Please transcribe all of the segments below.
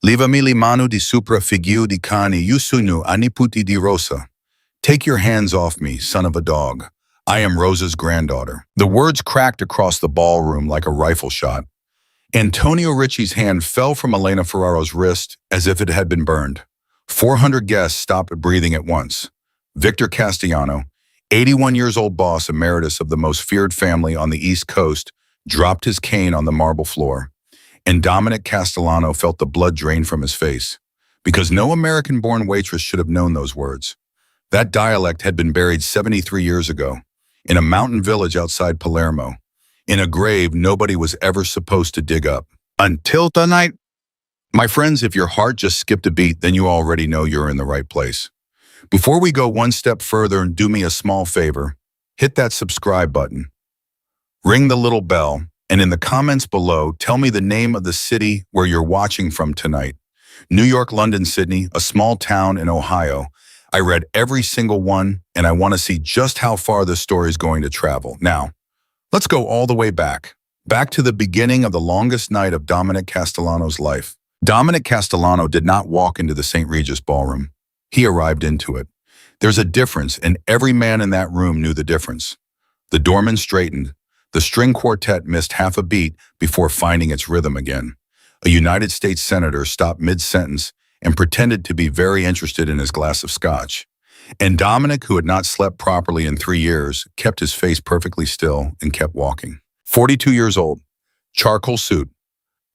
Levami le mano di sopra figlio di cane, io sono a nipote di Rosa. Take your hands off me, son of a dog. I am Rosa's granddaughter. The words cracked across the ballroom like a rifle shot. Antonio Ricci's hand fell from Elena Ferraro's wrist as if it had been burned. 400 guests stopped breathing at once. Victor Castellano, 81 years old boss emeritus of the most feared family on the East Coast, dropped his cane on the marble floor. And Dominic Castellano felt the blood drain from his face, because no American-born waitress should have known those words. That dialect had been buried 73 years ago, in a mountain village outside Palermo, in a grave nobody was ever supposed to dig up. Until tonight. My friends, if your heart just skipped a beat, then you already know you're in the right place. Before we go one step further, and do me a small favor, hit that subscribe button. Ring the little bell, and in the comments below, tell me the name of the city where you're watching from tonight. New York, London, Sydney, a small town in Ohio. I read every single one, and I want to see just how far this story is going to travel. Now, let's go all the way back to the beginning of the longest night of Dominic Castellano's life. Dominic Castellano did not walk into the St. Regis ballroom. He arrived into it. There's a difference, and every man in that room knew the difference. The doorman straightened. The string quartet missed half a beat before finding its rhythm again. A United States senator stopped mid-sentence and pretended to be very interested in his glass of scotch. And Dominic, who had not slept properly in 3 years, kept his face perfectly still and kept walking. 42 years old, charcoal suit.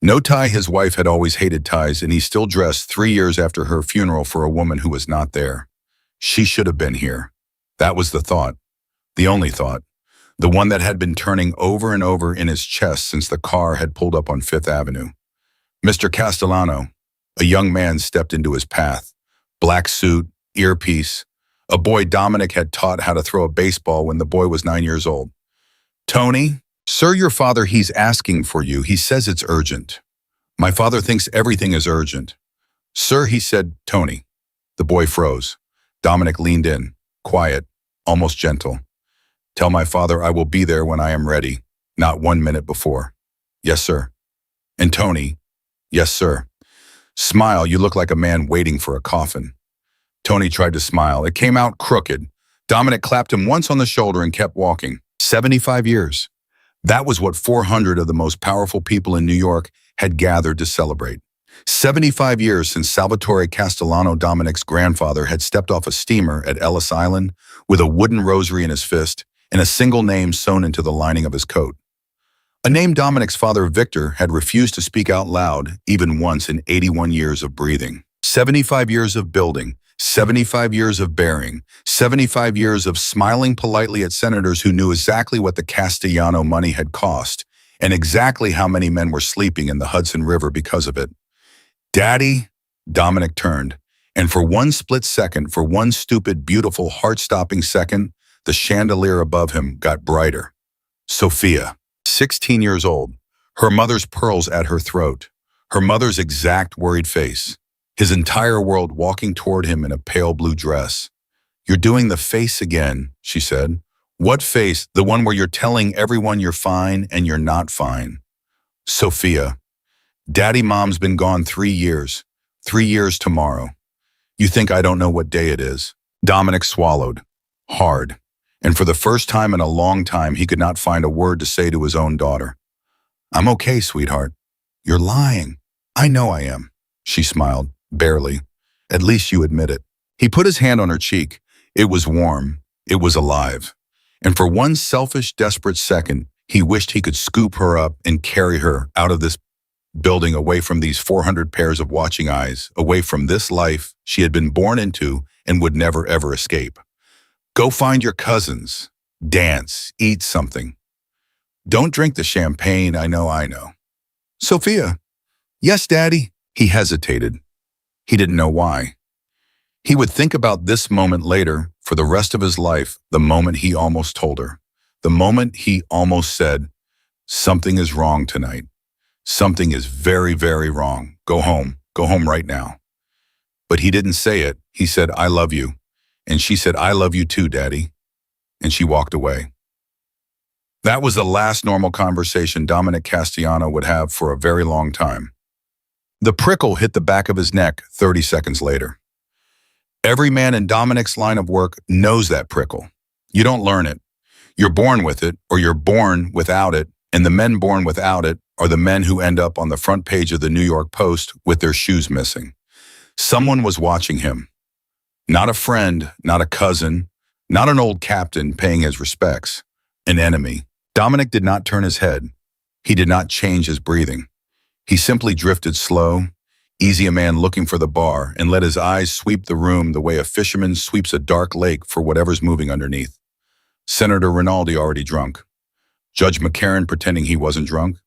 No tie. His wife had always hated ties, and he still dressed 3 years after her funeral for a woman who was not there. She should have been here. That was the thought. The only thought. The one that had been turning over and over in his chest since the car had pulled up on Fifth Avenue. Mr. Castellano, a young man, stepped into his path. Black suit, earpiece. A boy Dominic had taught how to throw a baseball when the boy was 9 years old. Tony, sir, your father, he's asking for you. He says it's urgent. My father thinks everything is urgent. Sir, he said, Tony. The boy froze. Dominic leaned in, quiet, almost gentle. Tell my father I will be there when I am ready, not 1 minute before. Yes, sir. And Tony, yes, sir. Smile, you look like a man waiting for a coffin. Tony tried to smile. It came out crooked. Dominic clapped him once on the shoulder and kept walking. 75 years. That was what 400 of the most powerful people in New York had gathered to celebrate. 75 years since Salvatore Castellano, Dominic's grandfather, had stepped off a steamer at Ellis Island with a wooden rosary in his fist and a single name sewn into the lining of his coat. A name Dominic's father, Victor, had refused to speak out loud even once in 81 years of breathing. 75 years of building, 75 years of bearing, 75 years of smiling politely at senators who knew exactly what the Castellano money had cost and exactly how many men were sleeping in the Hudson River because of it. Daddy, Dominic turned, and for one split second, for one stupid, beautiful, heart-stopping second, the chandelier above him got brighter. Sophia, 16 years old, her mother's pearls at her throat, her mother's exact worried face, his entire world walking toward him in a pale blue dress. You're doing the face again, she said. What face? The one where you're telling everyone you're fine and you're not fine. Sophia, Daddy, Mom's been gone 3 years. 3 years tomorrow. You think I don't know what day it is? Dominic swallowed, hard. And for the first time in a long time, he could not find a word to say to his own daughter. I'm okay, sweetheart. You're lying. I know I am. She smiled, barely. At least you admit it. He put his hand on her cheek. It was warm. It was alive. And for one selfish, desperate second, he wished he could scoop her up and carry her out of this building, away from these 400 pairs of watching eyes, away from this life she had been born into and would never, ever escape. Go find your cousins. Dance. Eat something. Don't drink the champagne. I know. Sophia. Yes, Daddy. He hesitated. He didn't know why. He would think about this moment later for the rest of his life, the moment he almost told her. The moment he almost said, something is wrong tonight. Something is very, very wrong. Go home. Go home right now. But he didn't say it. He said, I love you. And she said, I love you too, Daddy. And she walked away. That was the last normal conversation Dominic Castellano would have for a very long time. The prickle hit the back of his neck 30 seconds later. Every man in Dominic's line of work knows that prickle. You don't learn it. You're born with it, or you're born without it, and the men born without it are the men who end up on the front page of the New York Post with their shoes missing. Someone was watching him. Not a friend, not a cousin, not an old captain paying his respects. An enemy. Dominic did not turn his head. He did not change his breathing. He simply drifted slow, easy a man looking for the bar, and let his eyes sweep the room the way a fisherman sweeps a dark lake for whatever's moving underneath. Senator Rinaldi already drunk. Judge McCarran pretending he wasn't drunk.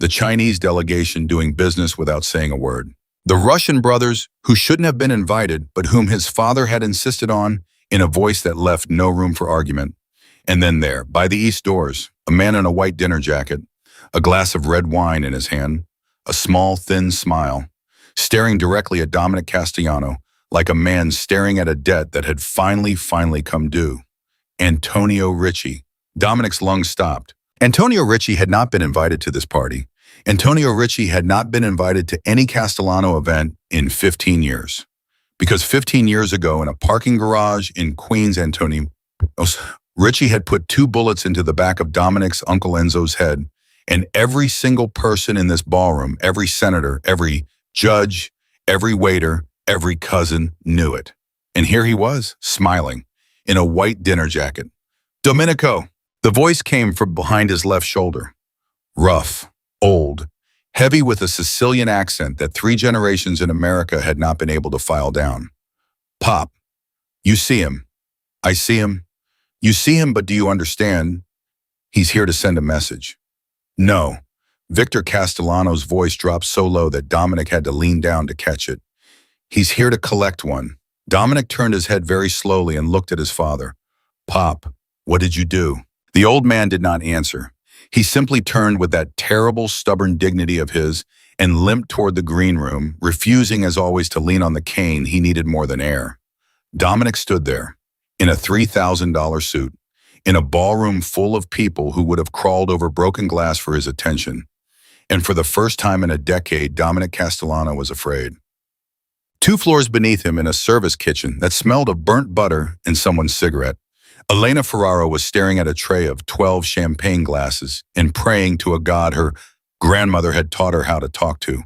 The Chinese delegation doing business without saying a word. The Russian brothers who shouldn't have been invited, but whom his father had insisted on in a voice that left no room for argument. And then there, by the east doors, a man in a white dinner jacket, a glass of red wine in his hand, a small, thin smile, staring directly at Dominic Castellano like a man staring at a debt that had finally come due. Antonio Ricci. Dominic's lungs stopped. Antonio Ricci had not been invited to this party. Antonio Ricci had not been invited to any Castellano event in 15 years. Because 15 years ago, in a parking garage in Queens, Antonio Ricci had put 2 bullets into the back of Dominic's Uncle Enzo's head, and every single person in this ballroom, every senator, every judge, every waiter, every cousin knew it. And here he was, smiling, in a white dinner jacket. Domenico! The voice came from behind his left shoulder. Rough, old, heavy with a Sicilian accent that 3 generations in America had not been able to file down. Pop, you see him. I see him. You see him, but do you understand? He's here to send a message. No. Victor Castellano's voice dropped so low that Dominic had to lean down to catch it. He's here to collect one. Dominic turned his head very slowly and looked at his father. Pop, what did you do? The old man did not answer. He simply turned with that terrible, stubborn dignity of his and limped toward the green room, refusing as always to lean on the cane he needed more than air. Dominic stood there, in a $3,000 suit, in a ballroom full of people who would have crawled over broken glass for his attention. And for the first time in a decade, Dominic Castellano was afraid. 2 floors beneath him, in a service kitchen that smelled of burnt butter and someone's cigarette, Elena Ferraro was staring at a tray of 12 champagne glasses and praying to a god her grandmother had taught her how to talk to.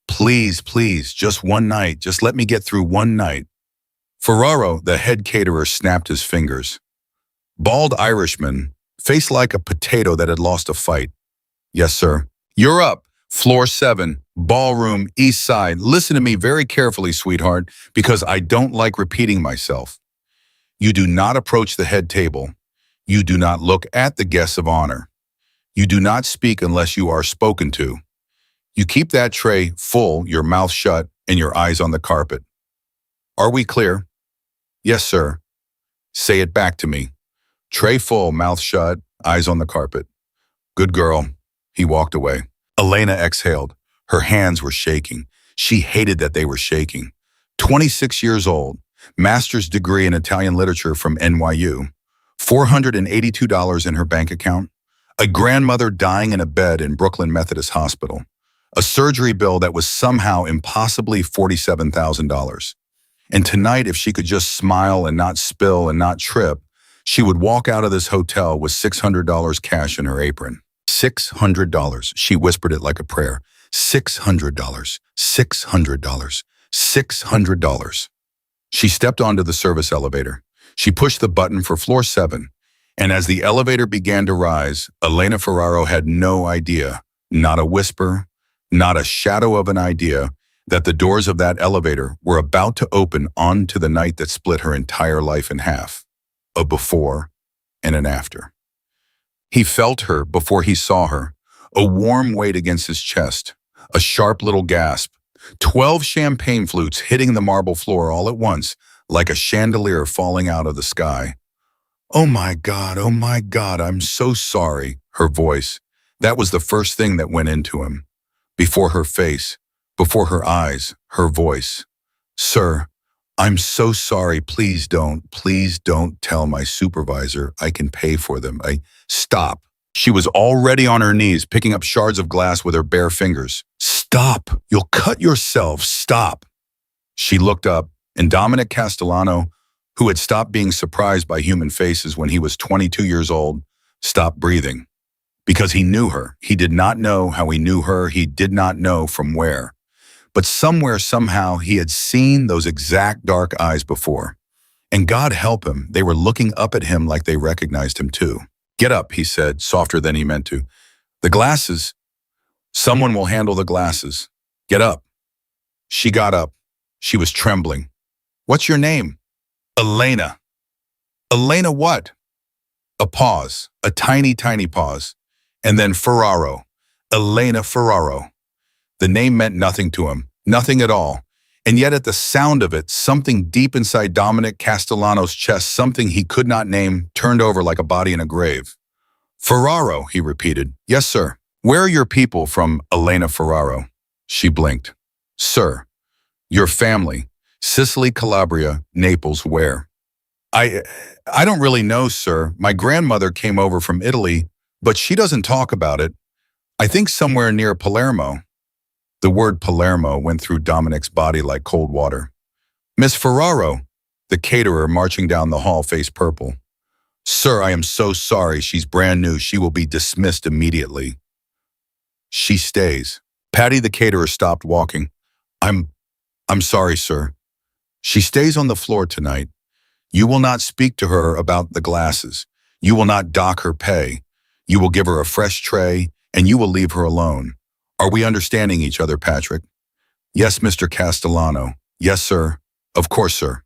Please, please, just one night, just let me get through one night. Ferraro, the head caterer, snapped his fingers. Bald Irishman, face like a potato that had lost a fight. Yes, sir. You're up. Floor 7, ballroom, east side. Listen to me very carefully, sweetheart, because I don't like repeating myself. You do not approach the head table. You do not look at the guests of honor. You do not speak unless you are spoken to. You keep that tray full, your mouth shut, and your eyes on the carpet. Are we clear? Yes, sir. Say it back to me. Tray full, mouth shut, eyes on the carpet. Good girl. He walked away. Elena exhaled. Her hands were shaking. She hated that they were shaking. 26 years old. Master's degree in Italian literature from NYU, $482 in her bank account, a grandmother dying in a bed in Brooklyn Methodist Hospital, a surgery bill that was somehow impossibly $47,000. And tonight, if she could just smile and not spill and not trip, she would walk out of this hotel with $600 cash in her apron. $600. She whispered it like a prayer. $600. $600. $600. She stepped onto the service elevator. She pushed the button for floor 7, and as the elevator began to rise, Elena Ferraro had no idea, not a whisper, not a shadow of an idea, that the doors of that elevator were about to open onto the night that split her entire life in half, a before and an after. He felt her before he saw her, a warm weight against his chest, a sharp little gasp, 12 champagne flutes hitting the marble floor all at once, like a chandelier falling out of the sky. Oh my God, I'm so sorry, her voice. That was the first thing that went into him. Before her face, before her eyes, her voice. Sir, I'm so sorry, please don't tell my supervisor. I can pay for them. Stop. She was already on her knees, picking up shards of glass with her bare fingers. Stop. Stop! You'll cut yourself! Stop! She looked up, and Dominic Castellano, who had stopped being surprised by human faces when he was 22 years old, stopped breathing. Because he knew her. He did not know how he knew her. He did not know from where. But somewhere, somehow, he had seen those exact dark eyes before. And God help him, they were looking up at him like they recognized him too. Get up, he said, softer than he meant to. The glasses. Someone will handle the glasses. Get up. She got up. She was trembling. What's your name? Elena. Elena what? A pause, a tiny, tiny pause. And then Ferraro. Elena Ferraro. The name meant nothing to him, nothing at all. And yet at the sound of it, something deep inside Dominic Castellano's chest, something he could not name, turned over like a body in a grave. Ferraro, he repeated. Yes, sir. Where are your people from, Elena Ferraro? She blinked. Sir, your family, Sicily, Calabria, Naples, where? I don't really know, sir. My grandmother came over from Italy, but she doesn't talk about it. I think somewhere near Palermo. The word Palermo went through Dominic's body like cold water. Miss Ferraro, the caterer marching down the hall, face purple. Sir, I am so sorry. She's brand new. She will be dismissed immediately. She stays. Patty, the caterer, stopped walking. I'm sorry, sir. She stays on the floor tonight. You will not speak to her about the glasses. You will not dock her pay. You will give her a fresh tray, and you will leave her alone. Are we understanding each other, Patrick? Yes, Mr. Castellano. Yes, sir. Of course, sir.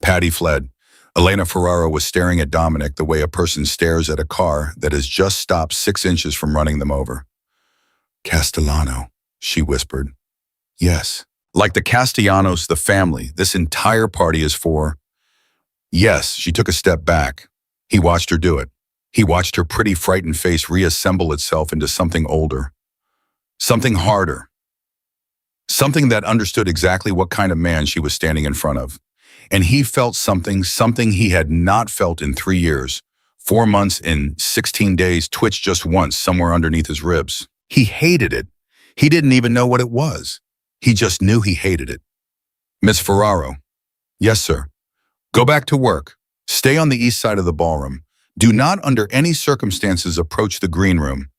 Patty fled. Elena Ferraro was staring at Dominic the way a person stares at a car that has just stopped 6 inches from running them over. Castellano, she whispered. Yes. Like the Castellanos, the family, this entire party is for. Yes, she took a step back. He watched her do it. He watched her pretty, frightened face reassemble itself into something older. Something harder. Something that understood exactly what kind of man she was standing in front of. And he felt something he had not felt in 3 years. 4 months and 16 days twitched just once somewhere underneath his ribs. He hated it. He didn't even know what it was. He just knew he hated it. Miss Ferraro. Yes, sir. Go back to work. Stay on the east side of the ballroom. Do not under any circumstances approach the green room.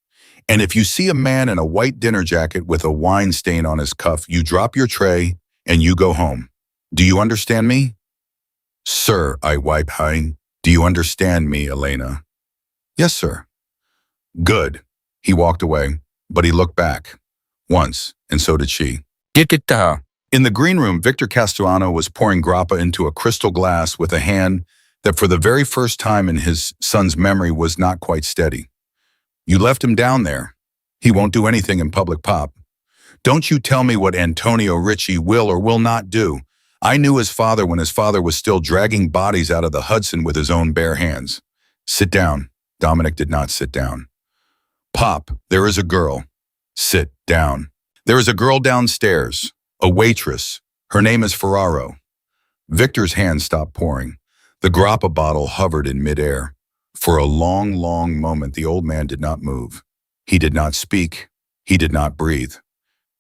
And if you see a man in a white dinner jacket with a wine stain on his cuff, you drop your tray and you go home. Do you understand me? Sir, I wipe high. Do you understand me, Elena? Yes, sir. Good. He walked away, but he looked back. Once, and so did she. In the green room, Victor Castellano was pouring grappa into a crystal glass with a hand that for the very first time in his son's memory was not quite steady. You left him down there. He won't do anything in public, Pop. Don't you tell me what Antonio Ricci will or will not do. I knew his father when his father was still dragging bodies out of the Hudson with his own bare hands. Sit down. Dominic did not sit down. Pop, there is a girl. Sit down. There is a girl downstairs, a waitress. Her name is Ferraro. Victor's hand stopped pouring. The grappa bottle hovered in midair. For a long, long moment, the old man did not move. He did not speak. He did not breathe.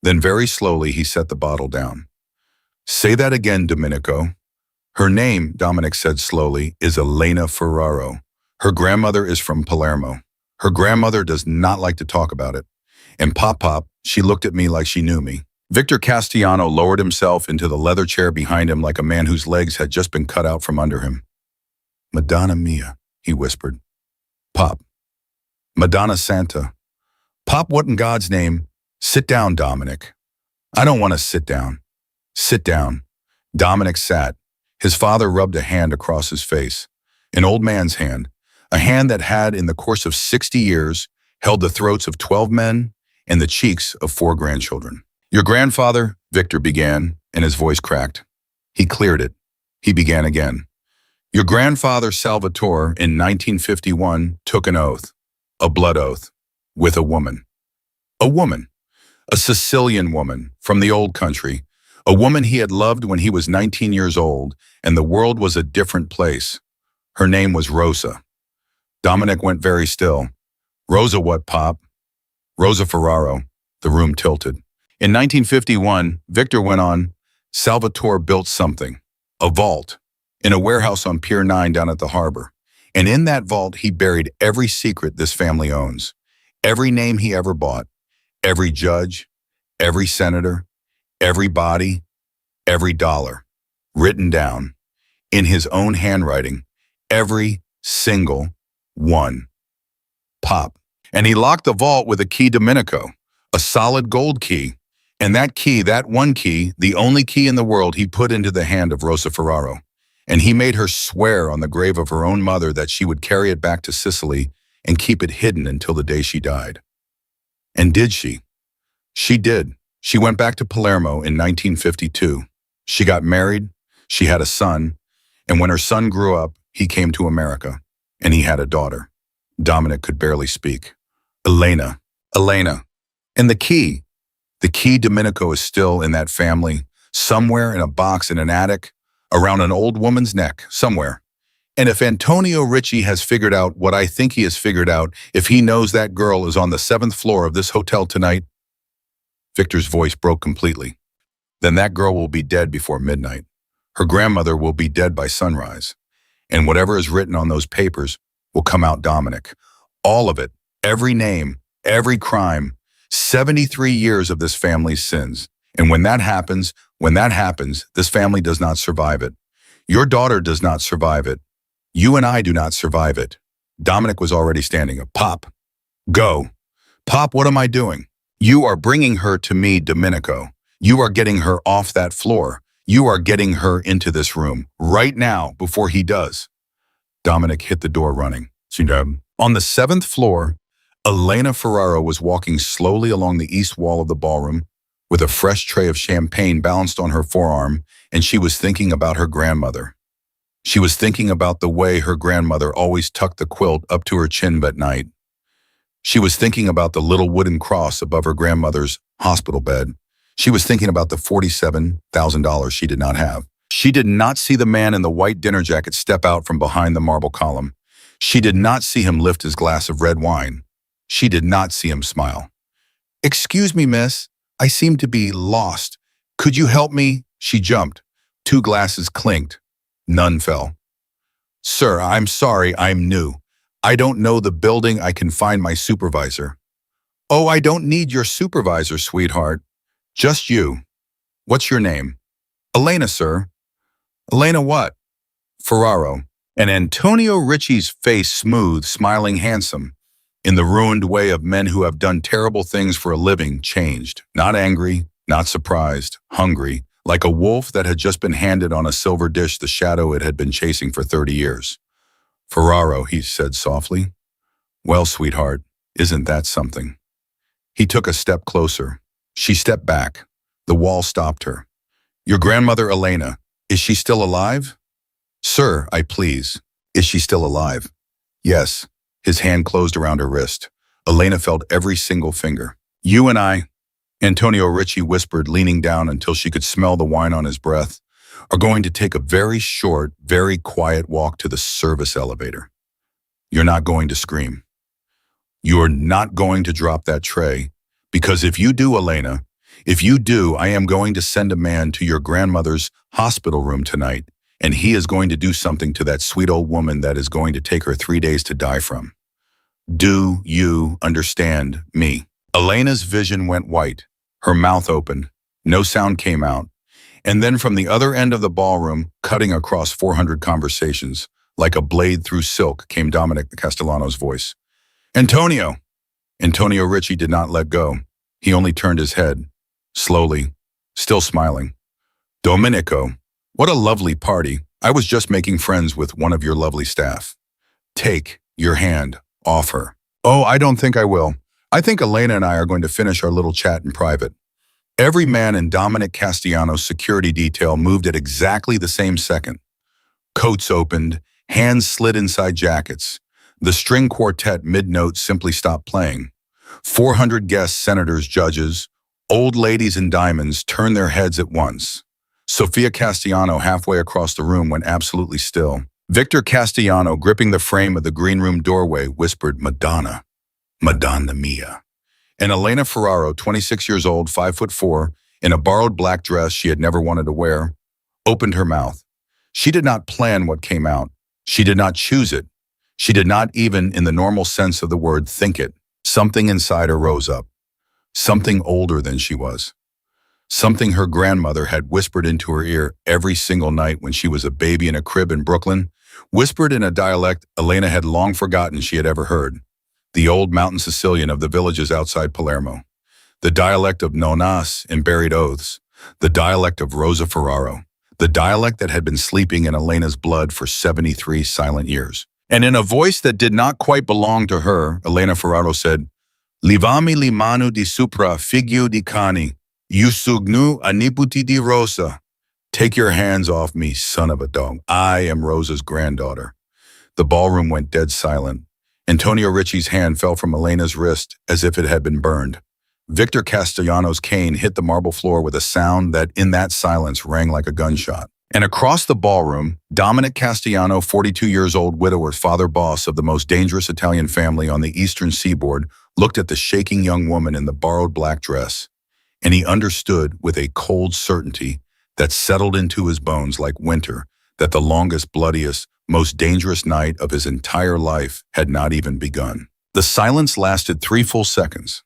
Then very slowly, he set the bottle down. Say that again, Domenico. Her name, Dominic said slowly, is Elena Ferraro. Her grandmother is from Palermo. Her grandmother does not like to talk about it. And Pop, she looked at me like she knew me. Victor Castellano lowered himself into the leather chair behind him like a man whose legs had just been cut out from under him. Madonna mia, he whispered. Pop. Madonna Santa. Pop, what in God's name? Sit down, Dominic. I don't want to sit down. Sit down. Dominic sat. His father rubbed a hand across his face. An old man's hand. A hand that had, in the course of 60 years, held the throats of 12 men and the cheeks of 4 grandchildren. Your grandfather, Victor began, and his voice cracked. He cleared it. He began again. Your grandfather, Salvatore, in 1951, took an oath, a blood oath, with a woman. A Sicilian woman from the old country, a woman he had loved when he was 19 years old, and the world was a different place. Her name was Rosa. Dominic went very still. Rosa what, Pop? Rosa Ferraro. The room tilted. In 1951, Victor went on, Salvatore built something, a vault, in a warehouse on Pier 9 down at the harbor. And in that vault, he buried every secret this family owns, every name he ever bought, every judge, every senator, every body, every dollar, written down, in his own handwriting, every single one. Pop. And he locked the vault with a key Domenico, a solid gold key. And that key, that one key, the only key in the world, he put into the hand of Rosa Ferraro. And he made her swear on the grave of her own mother that she would carry it back to Sicily and keep it hidden until the day she died. And did she? She did. She went back to Palermo in 1952. She got married, she had a son, and when her son grew up, he came to America, and he had a daughter. Dominic could barely speak. Elena. And the key Domenico is still in that family, somewhere in a box in an attic, around an old woman's neck, somewhere. And if Antonio Ricci has figured out what I think he has figured out, if he knows that girl is on the 7th floor of this hotel tonight, Victor's voice broke completely. Then that girl will be dead before midnight. Her grandmother will be dead by sunrise. And whatever is written on those papers will come out Dominic. All of it, every name, every crime, 73 years of this family's sins. And when that happens, this family does not survive it. Your daughter does not survive it. You and I do not survive it. Dominic was already standing up. Pop, go. Pop, what am I doing? You are bringing her to me, Domenico. You are getting her off that floor. You are getting her into this room right now before he does. Dominic hit the door running. On the 7th floor, Elena Ferraro was walking slowly along the east wall of the ballroom with a fresh tray of champagne balanced on her forearm, and she was thinking about her grandmother. She was thinking about the way her grandmother always tucked the quilt up to her chin at night. She was thinking about the little wooden cross above her grandmother's hospital bed. She was thinking about the $47,000 she did not have. She did not see the man in the white dinner jacket step out from behind the marble column. She did not see him lift his glass of red wine. She did not see him smile. "Excuse me, miss. I seem to be lost. Could you help me?" She jumped. 2 glasses clinked. None fell. "Sir, I'm sorry, I'm new. I don't know the building. I can find my supervisor." "Oh, I don't need your supervisor, sweetheart. Just you. What's your name?" "Elena, sir." "Elena what?" "Ferraro." And Antonio Ricci's face smooth, smiling, handsome, in the ruined way of men who have done terrible things for a living, changed. Not angry, not surprised, hungry, like a wolf that had just been handed on a silver dish the shadow it had been chasing for 30 years. "Ferraro," he said softly. "Well, sweetheart, isn't that something?" He took a step closer. She stepped back. The wall stopped her. "Your grandmother, Elena, is she still alive?" "Sir, I please. Is she still alive?" "Yes." His hand closed around her wrist. Elena felt every single finger. "You and I," Antonio Ricci whispered, leaning down until she could smell the wine on his breath, "are going to take a very short, very quiet walk to the service elevator. You're not going to scream. You are not going to drop that tray, because if you do, Elena, if you do, I am going to send a man to your grandmother's hospital room tonight, and he is going to do something to that sweet old woman that is going to take her 3 days to die from. Do you understand me?" Elena's vision went white. Her mouth opened. No sound came out. And then from the other end of the ballroom, cutting across 400 conversations, like a blade through silk, came Dominic Castellano's voice. "Antonio!" Antonio Ricci did not let go. He only turned his head, slowly, still smiling. "Domenico, what a lovely party. I was just making friends with one of your lovely staff. Take your hand off her." "Oh, I don't think I will. I think Elena and I are going to finish our little chat in private." Every man in Dominic Castellano's security detail moved at exactly the same second. Coats opened, hands slid inside jackets. The string quartet mid-note simply stopped playing. 400 guests, senators, judges, old ladies in diamonds turned their heads at once. Sofia Castellano, halfway across the room, went absolutely still. Victor Castellano, gripping the frame of the green room doorway, whispered, "Madonna, Madonna mia." And Elena Ferraro, 26 years old, 5'4", in a borrowed black dress she had never wanted to wear, opened her mouth. She did not plan what came out. She did not choose it. She did not even, in the normal sense of the word, think it. Something inside her rose up. Something older than she was. Something her grandmother had whispered into her ear every single night when she was a baby in a crib in Brooklyn, whispered in a dialect Elena had long forgotten she had ever heard. The old mountain Sicilian of the villages outside Palermo. The dialect of nonas and buried oaths. The dialect of Rosa Ferraro. The dialect that had been sleeping in Elena's blood for 73 silent years. And in a voice that did not quite belong to her, Elena Ferraro said, "Livami li manu di supra figlio di cani, Usugnu aniputi di Rosa." Take your hands off me, son of a dog. I am Rosa's granddaughter. The ballroom went dead silent. Antonio Ricci's hand fell from Elena's wrist as if it had been burned. Victor Castellano's cane hit the marble floor with a sound that, in that silence, rang like a gunshot. And across the ballroom, Dominic Castellano, 42 years old widower, father boss of the most dangerous Italian family on the eastern seaboard, looked at the shaking young woman in the borrowed black dress. And he understood with a cold certainty that settled into his bones like winter that the longest, bloodiest, most dangerous night of his entire life had not even begun. The silence lasted 3 full seconds.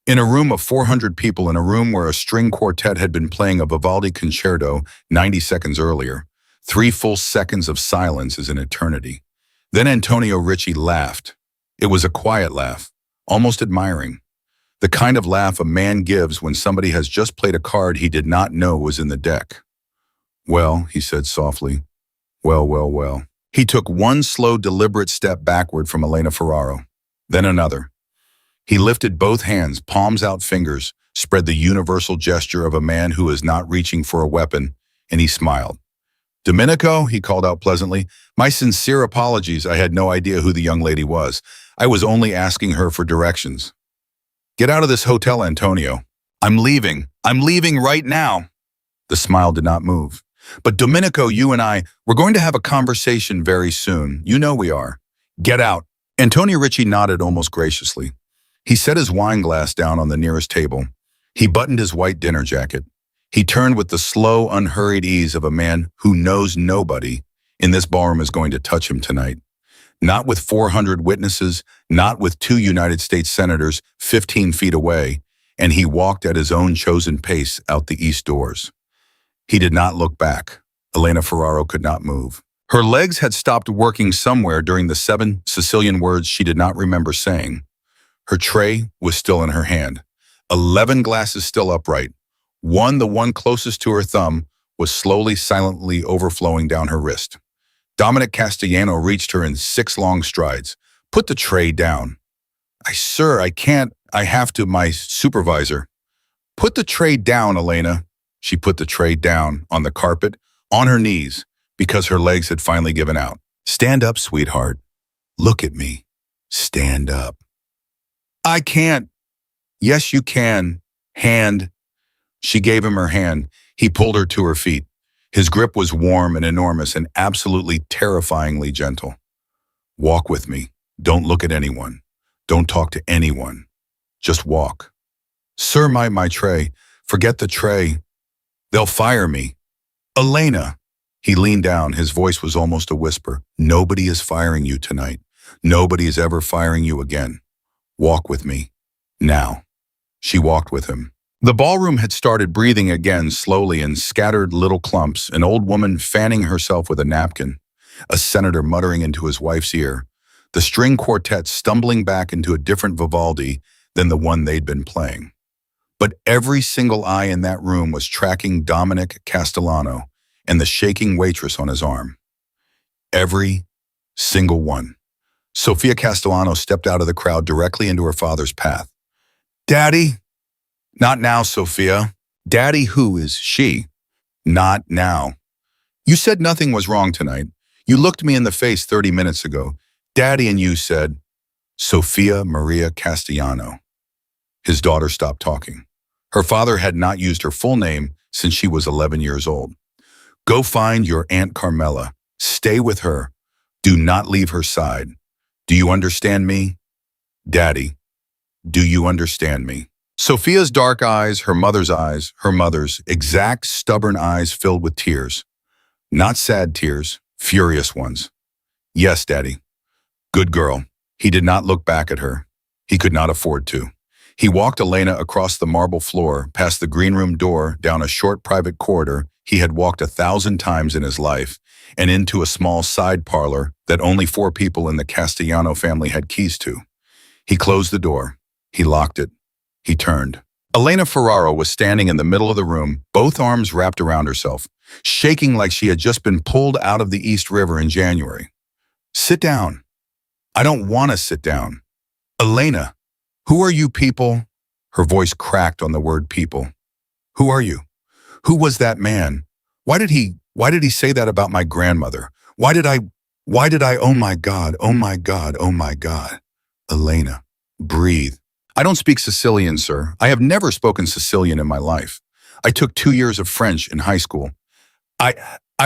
In a room of 400 people, in a room where a string quartet had been playing a Vivaldi concerto 90 seconds earlier, 3 full seconds of silence is an eternity. Then Antonio Ricci laughed. It was a quiet laugh, almost admiring. The kind of laugh a man gives when somebody has just played a card he did not know was in the deck. "Well," he said softly. "Well, well, well." He took one slow, deliberate step backward from Elena Ferraro, then another. He lifted both hands, palms out, fingers, spread the universal gesture of a man who is not reaching for a weapon, and he smiled. "Domenico," he called out pleasantly, "my sincere apologies. I had no idea who the young lady was. I was only asking her for directions." "Get out of this hotel, Antonio." I'm leaving right now." The smile did not move. "But Domenico, you and we're going to have a conversation very soon. You know we are. Get out." Antonio Ricci nodded almost graciously. He set his wine glass down on the nearest table. He buttoned his white dinner jacket. He turned with the slow, unhurried ease of a man who knows nobody in this ballroom is going to touch him tonight. Not with 400 witnesses, not with 2 United States senators 15 feet away, and he walked at his own chosen pace out the east doors. He did not look back. Elena Ferraro could not move. Her legs had stopped working somewhere during the 7 Sicilian words she did not remember saying. Her tray was still in her hand. 11 glasses still upright. The one closest to her thumb, was slowly, silently overflowing down her wrist. Dominic Castellano reached her in 6 long strides. "Put the tray down." Sir, I can't. I have to, my supervisor." "Put the tray down, Elena." She put the tray down, on the carpet, on her knees, because her legs had finally given out. "Stand up, sweetheart. Look at me. Stand up." "I can't." "Yes, you can. Hand." She gave him her hand. He pulled her to her feet. His grip was warm and enormous and absolutely terrifyingly gentle. "Walk with me. Don't look at anyone. Don't talk to anyone. Just walk." "Sir, my tray." "Forget the tray. They'll fire me." "Elena." He leaned down. His voice was almost a whisper. "Nobody is firing you tonight. Nobody is ever firing you again. Walk with me. Now." She walked with him. The ballroom had started breathing again, slowly in scattered little clumps, an old woman fanning herself with a napkin, a senator muttering into his wife's ear, the string quartet stumbling back into a different Vivaldi than the one they'd been playing. But every single eye in that room was tracking Dominic Castellano and the shaking waitress on his arm. Every single one. Sofia Castellano stepped out of the crowd directly into her father's path. "Daddy?" "Not now, Sofia." "Daddy, who is she?" "Not now." "You said nothing was wrong tonight. You looked me in the face 30 minutes ago. Daddy and you said." Sofia Maria Castellano. His daughter stopped talking. Her father had not used her full name since she was 11 years old. "Go find your Aunt Carmela. Stay with her. Do not leave her side. Do you understand me?" "Daddy." Do you understand me? Sophia's dark eyes, her mother's exact stubborn eyes filled with tears. Not sad tears, furious ones. Yes, Daddy. Good girl. He did not look back at her. He could not afford to. He walked Elena across the marble floor, past the green room door, down a short private corridor he had walked 1,000 times in his life, and into a small side parlor that only 4 people in the Castellano family had keys to. He closed the door. He locked it. He turned. Elena Ferraro was standing in the middle of the room, both arms wrapped around herself, shaking like she had just been pulled out of the East River in January. Sit down. I don't want to sit down. Elena, who are you people? Her voice cracked on the word people. Who are you? Who was that man? Why did he say that about my grandmother? Why did I, oh my God, oh my God, oh my God. Elena, breathe. I don't speak Sicilian, sir. I have never spoken Sicilian in my life. I took 2 years of French in high school. I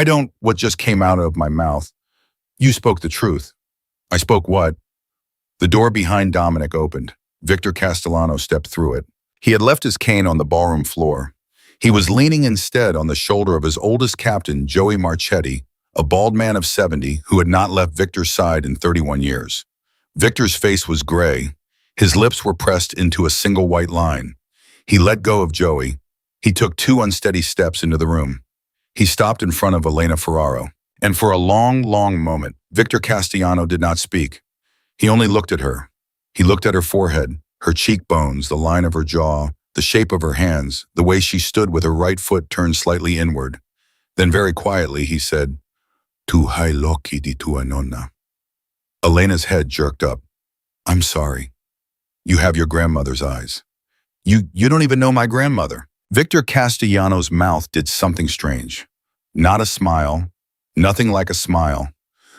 don't, what just came out of my mouth. You spoke the truth. I spoke what? The door behind Dominic opened. Victor Castellano stepped through it. He had left his cane on the ballroom floor. He was leaning instead on the shoulder of his oldest captain, Joey Marchetti, a bald man of 70 who had not left Victor's side in 31 years. Victor's face was gray. His lips were pressed into a single white line. He let go of Joey. He took 2 unsteady steps into the room. He stopped in front of Elena Ferraro. And for a long, long moment, Victor Castellano did not speak. He only looked at her. He looked at her forehead, her cheekbones, the line of her jaw, the shape of her hands, the way she stood with her right foot turned slightly inward. Then very quietly he said, Tu hai l'occhi di tua nonna. Elena's head jerked up. I'm sorry. You have your grandmother's eyes. You don't even know my grandmother. Victor Castellano's mouth did something strange. Not a smile, nothing like a smile.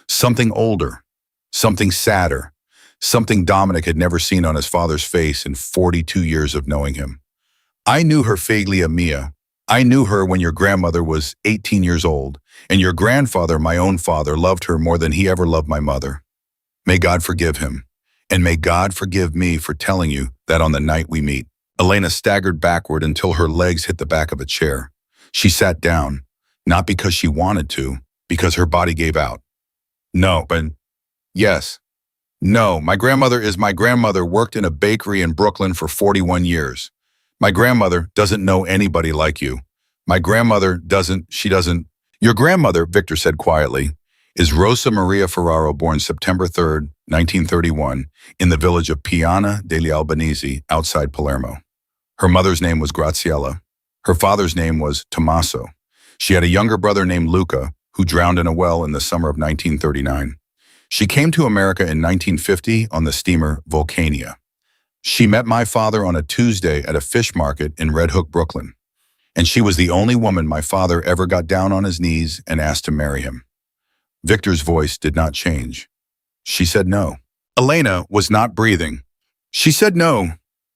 Something older, something sadder, something Dominic had never seen on his father's face in 42 years of knowing him. I knew her figlia mia. I knew her when your grandmother was 18 years old, and your grandfather, my own father, loved her more than he ever loved my mother. May God forgive him, and may God forgive me for telling you that on the night we meet. Elena staggered backward until her legs hit the back of a chair. She sat down, not because she wanted to, because her body gave out. No, but yes. No, my grandmother is my grandmother worked in a bakery in Brooklyn for 41 years. My grandmother doesn't know anybody like you. My grandmother doesn't. Your grandmother, Victor said quietly, is Rosa Maria Ferraro, born September 3rd, 1931, in the village of Piana degli Albanesi, outside Palermo. Her mother's name was Graziella. Her father's name was Tommaso. She had a younger brother named Luca, who drowned in a well in the summer of 1939. She came to America in 1950 on the steamer Vulcania. She met my father on a Tuesday at a fish market in Red Hook, Brooklyn. And she was the only woman my father ever got down on his knees and asked to marry him. Victor's voice did not change. She said no. Elena was not breathing. She said no.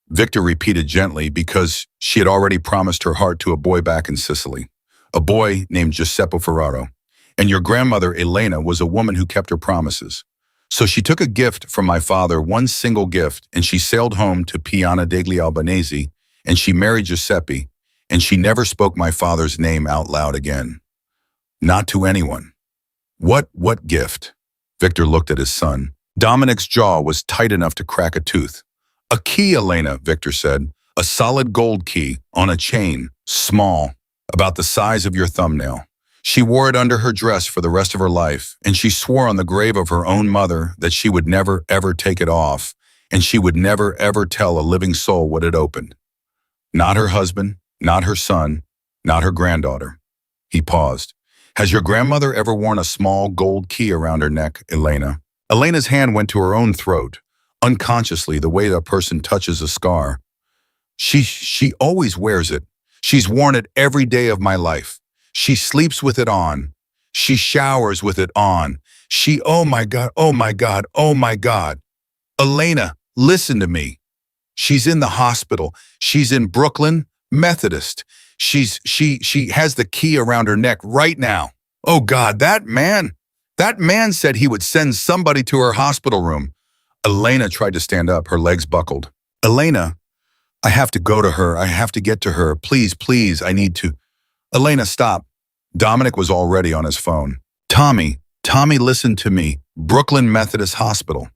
Victor repeated gently because she had already promised her heart to a boy back in Sicily, a boy named Giuseppe Ferraro. And your grandmother, Elena, was a woman who kept her promises. So she took a gift from my father, one single gift, and she sailed home to Piana degli Albanesi, and she married Giuseppe, and she never spoke my father's name out loud again. Not to anyone. What gift? Victor looked at his son. Dominic's jaw was tight enough to crack a tooth. A key, Elena, Victor said. A solid gold key, on a chain, small, about the size of your thumbnail. She wore it under her dress for the rest of her life, and she swore on the grave of her own mother that she would never, ever take it off, and she would never, ever tell a living soul what it opened. Not her husband, not her son, not her granddaughter. He paused. Has your grandmother ever worn a small gold key around her neck, Elena? Elena's hand went to her own throat, unconsciously the way a person touches a scar. She always wears it. She's worn it every day of my life. She sleeps with it on. She showers with it on. Oh my God, oh my God, oh my God. Elena, listen to me. She's in the hospital. She's in Brooklyn, Methodist. She has the key around her neck right now. Oh God, that man said he would send somebody to her hospital room. Elena tried to stand up, her legs buckled. Elena, I have to go to her. I have to get to her. Please, please, I need to. Elena, stop. Dominic was already on his phone. Tommy, listen to me. Brooklyn Methodist Hospital.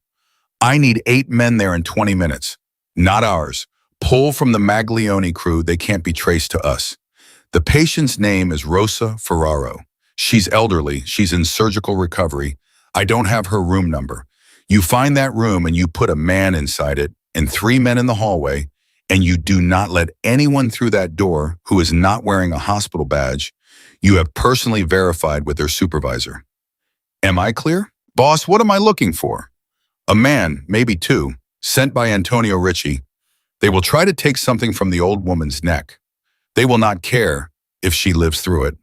I need 8 men there in 20 minutes. Not ours. Pull from the Maglione crew. They can't be traced to us. The patient's name is Rosa Ferraro. She's elderly. She's in surgical recovery. I don't have her room number. You find that room and you put a man inside it and 3 men in the hallway, and you do not let anyone through that door who is not wearing a hospital badge you have personally verified with their supervisor. Am I clear? Boss, what am I looking for? A man, maybe 2, sent by Antonio Ricci. They will try to take something from the old woman's neck. They will not care if she lives through it.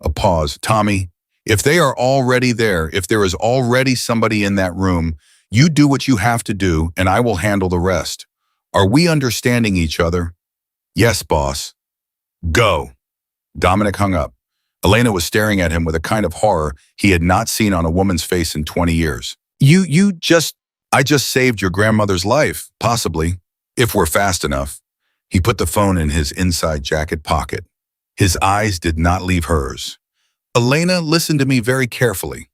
A pause. Tommy, if they are already there, if there is already somebody in that room, you do what you have to do and I will handle the rest. Are we understanding each other? Yes, boss. Go. Dominic hung up. Elena was staring at him with a kind of horror he had not seen on a woman's face in 20 years. I just saved your grandmother's life, possibly, if we're fast enough. He put the phone in his inside jacket pocket. His eyes did not leave hers. Elena, listen to me very carefully.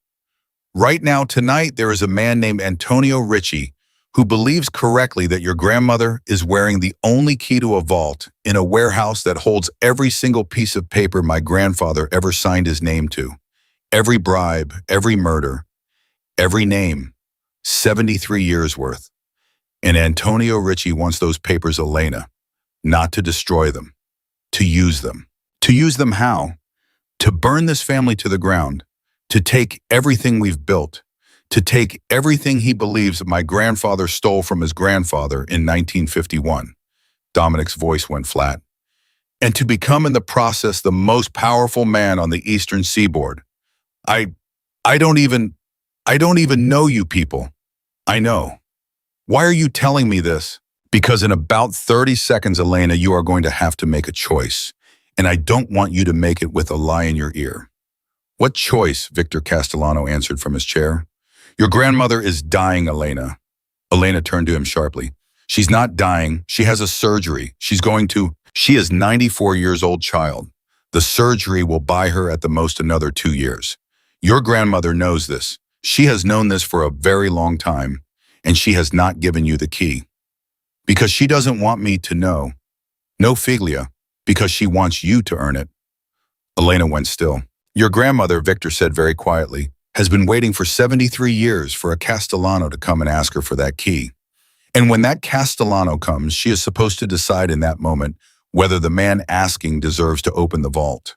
Right now, tonight, there is a man named Antonio Ricci who believes correctly that your grandmother is wearing the only key to a vault in a warehouse that holds every single piece of paper my grandfather ever signed his name to. Every bribe, every murder, every name, 73 years worth. And Antonio Ricci wants those papers, Elena, not to destroy them, to use them. To use them how? To burn this family to the ground, to take everything we've built, to take everything he believes my grandfather stole from his grandfather in 1951. Dominic's voice went flat. And to become in the process the most powerful man on the eastern seaboard. I don't even know you people. I know. Why are you telling me this? Because in about 30 seconds, Elena, you are going to have to make a choice. And I don't want you to make it with a lie in your ear. What choice? Victor Castellano answered from his chair. Your grandmother is dying, Elena. Elena turned to him sharply. She's not dying. She has a surgery. She is 94 years old, child. The surgery will buy her at the most another 2 years. Your grandmother knows this. She has known this for a very long time, and she has not given you the key. Because she doesn't want me to know. No figlia, because she wants you to earn it. Elena went still. Your grandmother, Victor said very quietly, has been waiting for 73 years for a Castellano to come and ask her for that key. And when that Castellano comes, she is supposed to decide in that moment whether the man asking deserves to open the vault,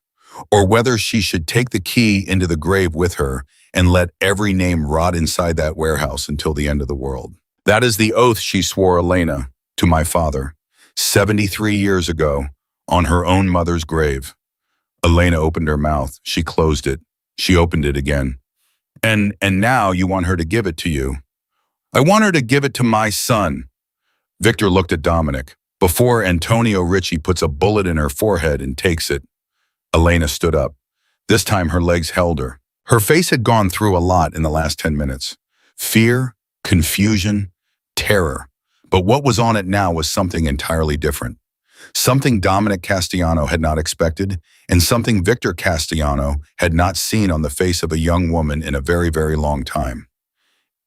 or whether she should take the key into the grave with her and let every name rot inside that warehouse until the end of the world. That is the oath she swore, Elena, to my father, 73 years ago, on her own mother's grave. Elena opened her mouth. She closed it. She opened it again. And now you want her to give it to you. I want her to give it to my son. Victor looked at Dominic. Before Antonio Ricci puts a bullet in her forehead and takes it. Elena stood up. This time her legs held her. Her face had gone through a lot in the last 10 minutes. Fear, confusion, terror. But what was on it now was something entirely different. Something Dominic Castellano had not expected, and something Victor Castellano had not seen on the face of a young woman in a very, very long time.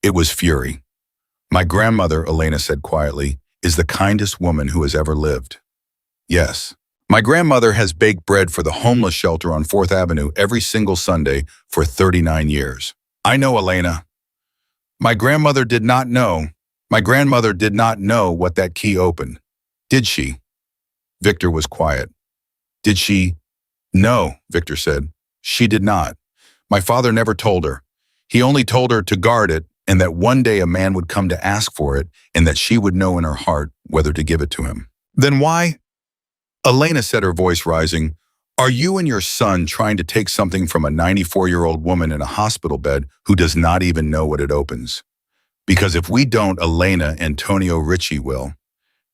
It was fury. My grandmother, Elena said quietly, is the kindest woman who has ever lived. Yes. My grandmother has baked bread for the homeless shelter on 4th Avenue every single Sunday for 39 years. I know, Elena. My grandmother did not know what that key opened. Did she? Victor was quiet. Did she? No, Victor said. She did not. My father never told her. He only told her to guard it and that one day a man would come to ask for it and that she would know in her heart whether to give it to him. Then why? Elena said, her voice rising, are you and your son trying to take something from a 94-year-old woman in a hospital bed who does not even know what it opens? Because if we don't, Elena, Antonio Ricci will.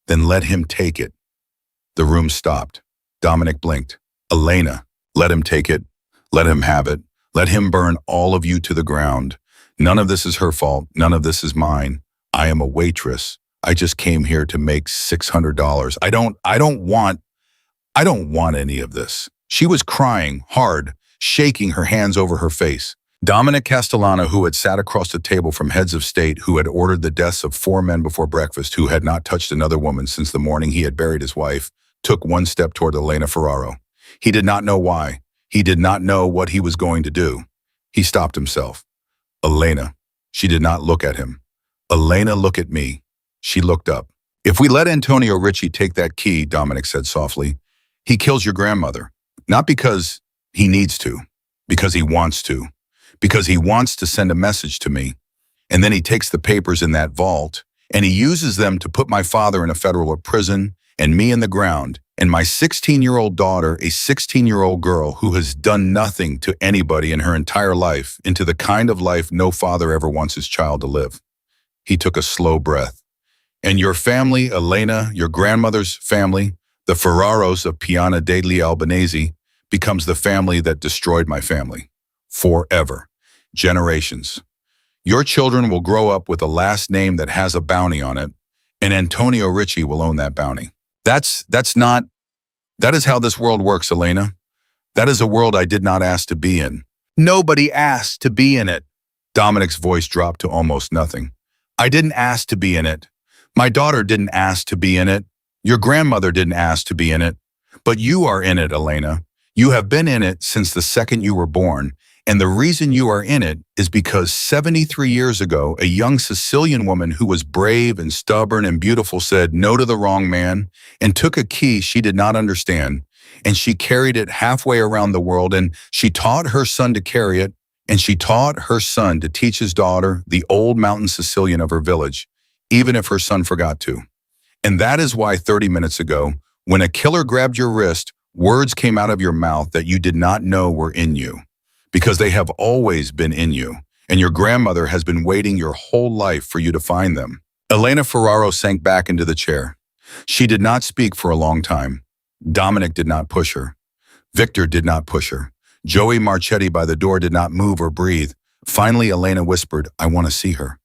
Then let him take it. The room stopped. Dominic blinked. Elena, let him take it. Let him have it. Let him burn all of you to the ground. None of this is her fault. None of this is mine. I am a waitress. I just came here to make $600. I don't want any of this. She was crying hard, shaking her hands over her face. Dominic Castellano, who had sat across the table from heads of state who had ordered the deaths of 4 men before breakfast, who had not touched another woman since the morning he had buried his wife, took one step toward Elena Ferraro. He did not know why. He did not know what he was going to do. He stopped himself. Elena. She did not look at him. Elena, look at me. She looked up. If we let Antonio Ricci take that key, Dominic said softly, he kills your grandmother. Not because he needs to, because he wants to. Because he wants to send a message to me. And then he takes the papers in that vault, and he uses them to put my father in a federal prison, and me in the ground, and my 16-year-old daughter, a 16-year-old girl who has done nothing to anybody in her entire life, into the kind of life no father ever wants his child to live. He took a slow breath. And your family, Elena, your grandmother's family, the Ferraros of Piana degli Albanesi, becomes the family that destroyed my family. Forever. Generations. Your children will grow up with a last name that has a bounty on it, and Antonio Ricci will own that bounty. That is how this world works, Elena. That is a world I did not ask to be in. Nobody asked to be in it. Dominic's voice dropped to almost nothing. I didn't ask to be in it. My daughter didn't ask to be in it. Your grandmother didn't ask to be in it. But you are in it, Elena. You have been in it since the second you were born, and the reason you are in it is because 73 years ago, a young Sicilian woman who was brave and stubborn and beautiful said no to the wrong man and took a key she did not understand, and she carried it halfway around the world, and she taught her son to carry it, and she taught her son to teach his daughter the old mountain Sicilian of her village, even if her son forgot to. And that is why 30 minutes ago, when a killer grabbed your wrist, words came out of your mouth that you did not know were in you. Because they have always been in you, and your grandmother has been waiting your whole life for you to find them. Elena Ferraro sank back into the chair. She did not speak for a long time. Dominic did not push her. Victor did not push her. Joey Marchetti by the door did not move or breathe. Finally, Elena whispered, I want to see her.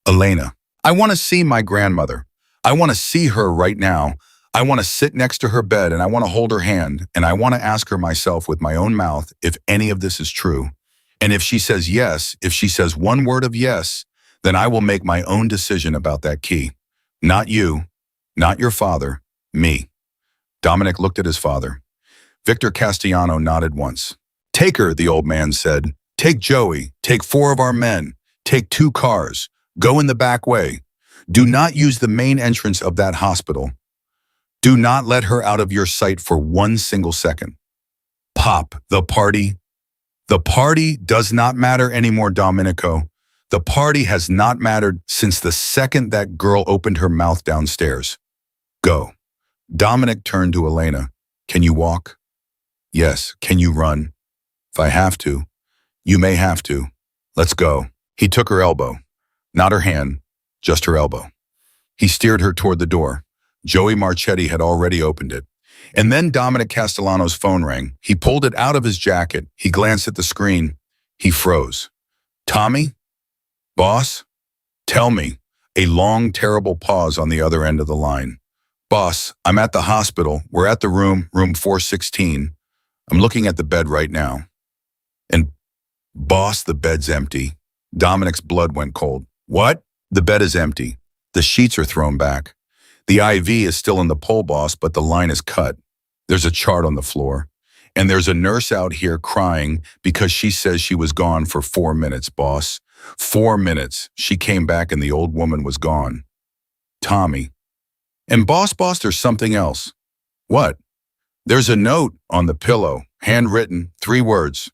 Elena, I want to see my grandmother. I want to see her right now. I want to sit next to her bed, and I want to hold her hand, and I want to ask her myself with my own mouth if any of this is true. And if she says yes, if she says one word of yes, then I will make my own decision about that key. Not you, not your father, me. Dominic looked at his father. Victor Castellano nodded once. Take her, the old man said. Take Joey, take 4 of our men, take 2 cars, go in the back way. Do not use the main entrance of that hospital. Do not let her out of your sight for 1 single second. Pop, the party. The party does not matter anymore, Domenico. The party has not mattered since the second that girl opened her mouth downstairs. Go. Dominic turned to Elena. Can you walk? Yes. Can you run? If I have to. You may have to. Let's go. He took her elbow. Not her hand, just her elbow. He steered her toward the door. Joey Marchetti had already opened it. And then Dominic Castellano's phone rang. He pulled it out of his jacket. He glanced at the screen. He froze. Tommy? Boss? Tell me. A long, terrible pause on the other end of the line. Boss, I'm at the hospital. We're at the room 416. I'm looking at the bed right now. And, boss, the bed's empty. Dominic's blood went cold. What? The bed is empty. The sheets are thrown back. The IV is still in the pole, boss, but the line is cut. There's a chart on the floor. And there's a nurse out here crying because she says she was gone for 4 minutes, boss. 4 minutes. She came back and the old woman was gone. Tommy. And boss, there's something else. What? There's a note on the pillow, handwritten, 3 words.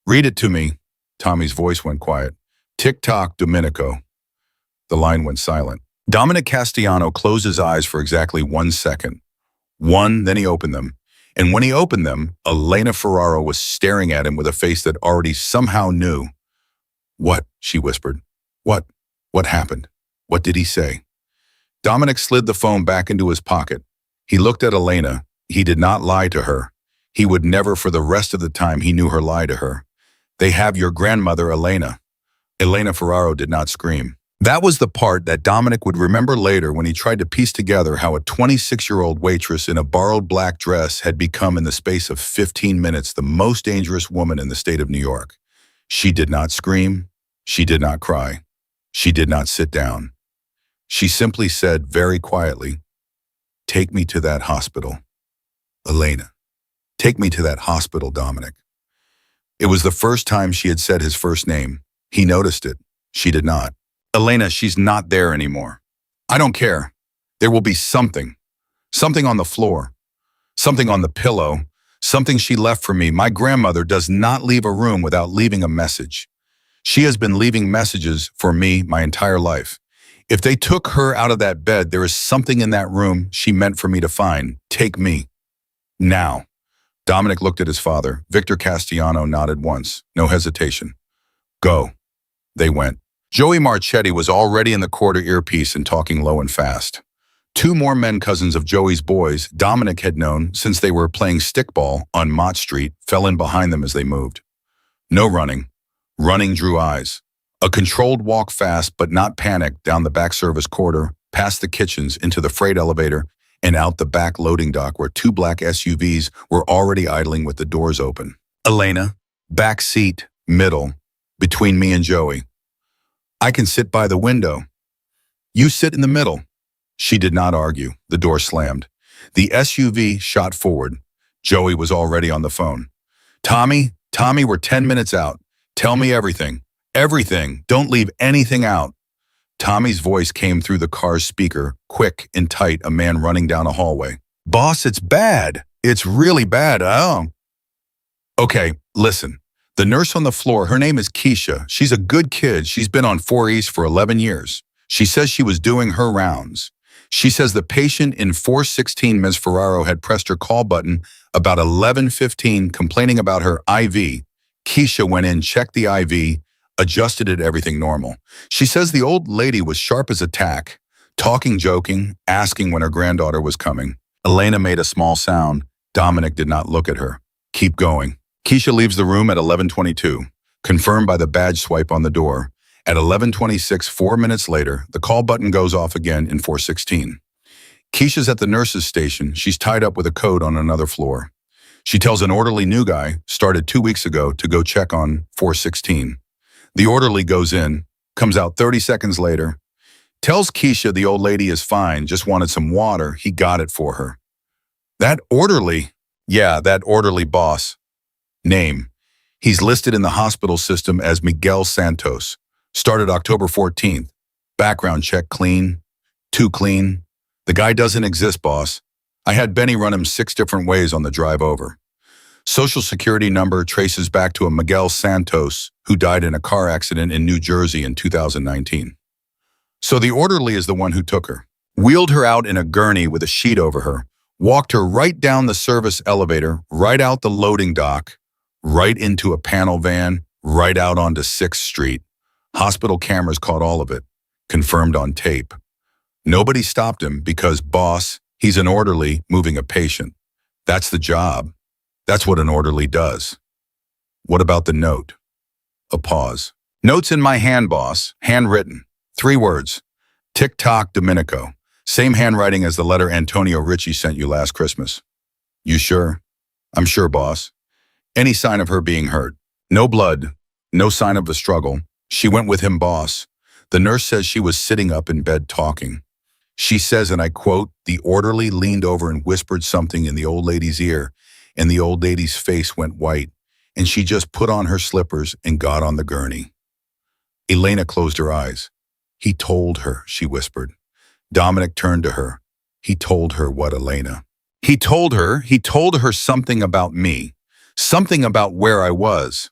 Read it to me. Tommy's voice went quiet. Tick-tock, Domenico. The line went silent. Dominic Castellano closed his eyes for exactly 1 second. Then he opened them. And when he opened them, Elena Ferraro was staring at him with a face that already somehow knew. What? She whispered. What? What happened? What did he say? Dominic slid the phone back into his pocket. He looked at Elena. He did not lie to her. He would never for the rest of the time he knew her lie to her. They have your grandmother, Elena. Elena Ferraro did not scream. That was the part that Dominic would remember later when he tried to piece together how a 26-year-old waitress in a borrowed black dress had become in the space of 15 minutes the most dangerous woman in the state of New York. She did not scream. She did not cry. She did not sit down. She simply said very quietly, "Take me to that hospital, Elena. Take me to that hospital, Dominic." It was the first time she had said his first name. He noticed it. She did not. "Elena, she's not there anymore. I don't care. There will be something. Something on the floor. Something on the pillow. Something she left for me. My grandmother does not leave a room without leaving a message. She has been leaving messages for me my entire life. If they took her out of that bed, there is something in that room she meant for me to find. Take me. Now." Dominic looked at his father. Victor Castellano nodded once. No hesitation. "Go." They went. Joey Marchetti was already in the corridor earpiece and talking low and fast. Two more men cousins of Joey's boys Dominic had known since they were playing stickball on Mott Street fell in behind them as they moved. No running. Running drew eyes. A controlled walk fast but not panic down the back service corridor, past the kitchens, into the freight elevator, and out the back loading dock where two black SUVs were already idling with the doors open. "Elena, back seat, middle, between me and Joey. I can sit by the window. You sit in the middle." She did not argue. The door slammed. The SUV shot forward. Joey was already on the phone. Tommy, we're 10 minutes out. Tell me everything. Everything. Don't leave anything out." Tommy's voice came through the car's speaker, quick and tight, a man running down a hallway. "Boss, it's bad. It's really bad. Oh." "Okay, listen. The nurse on the floor, her name is Keisha. She's a good kid. She's been on 4 East for 11 years. She says she was doing her rounds. She says the patient in 416, Ms. Ferraro, had pressed her call button about 11:15, complaining about her IV. Keisha went in, checked the IV, adjusted it, everything normal. She says the old lady was sharp as a tack, talking, joking, asking when her granddaughter was coming. Elena made a small sound. Dominic did not look at her. Keep going. Keisha leaves the room at 11:22, confirmed by the badge swipe on the door. At 11:26, 4 minutes later, the call button goes off again in 416. Keisha's at the nurse's station. She's tied up with a code on another floor. She tells an orderly new guy, started 2 weeks ago, to go check on 416. The orderly goes in, comes out 30 seconds later, tells Keisha the old lady is fine, just wanted some water. He got it for her. That orderly? Yeah, that orderly boss. Name. He's listed in the hospital system as Miguel Santos. Started October 14th. Background check clean. Too clean. The guy doesn't exist, boss. I had Benny run him 6 different ways on the drive over. Social security number traces back to a Miguel Santos who died in a car accident in New Jersey in 2019. So the orderly is the one who took her, wheeled her out in a gurney with a sheet over her, walked her right down the service elevator, right out the loading dock, right into a panel van, right out onto 6th Street. Hospital cameras caught all of it, confirmed on tape. Nobody stopped him because, boss, he's an orderly moving a patient. That's the job. That's what an orderly does. What about the note? A pause. Note's in my hand, boss. Handwritten. 3 words. Tick-tock, Domenico. Same handwriting as the letter Antonio Ricci sent you last Christmas. You sure? I'm sure, boss. Any sign of her being hurt? No blood. No sign of the struggle. She went with him, boss. The nurse says she was sitting up in bed talking. She says, and I quote, the orderly leaned over and whispered something in the old lady's ear, and the old lady's face went white, and she just put on her slippers and got on the gurney. Elena closed her eyes. He told her, she whispered. Dominic turned to her. He told her what, Elena? He told her something about me, something about where I was.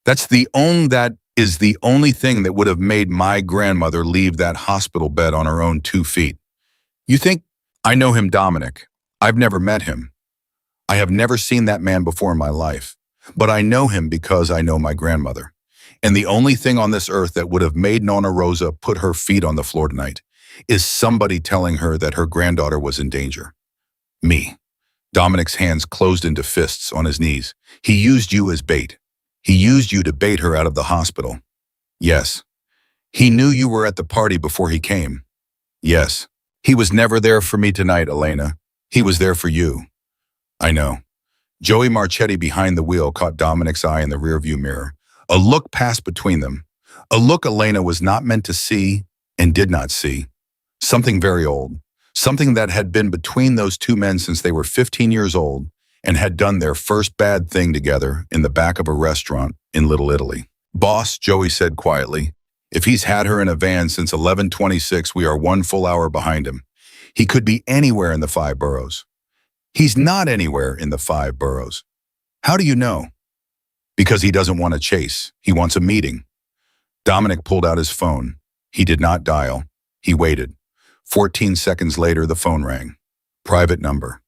That is the only thing that would have made my grandmother leave that hospital bed on her own 2 feet. You think I know him, Dominic? I've never met him. I have never seen that man before in my life, but I know him because I know my grandmother. And the only thing on this earth that would have made Nonna Rosa put her feet on the floor tonight is somebody telling her that her granddaughter was in danger. Me. Dominic's hands closed into fists on his knees. He used you as bait. He used you to bait her out of the hospital. Yes. He knew you were at the party before he came. Yes. He was never there for me tonight, Elena. He was there for you. I know. Joey Marchetti behind the wheel caught Dominic's eye in the rearview mirror. A look passed between them. A look Elena was not meant to see and did not see. Something very old. Something that had been between those two men since they were 15 years old and had done their first bad thing together in the back of a restaurant in Little Italy. Boss, Joey said quietly, if he's had her in a van since 11:26, we are 1 full hour behind him. He could be anywhere in the 5 boroughs. He's not anywhere in the 5 boroughs. How do you know? Because he doesn't want to chase. He wants a meeting. Dominic pulled out his phone. He did not dial. He waited. 14 seconds later, the phone rang. Private number.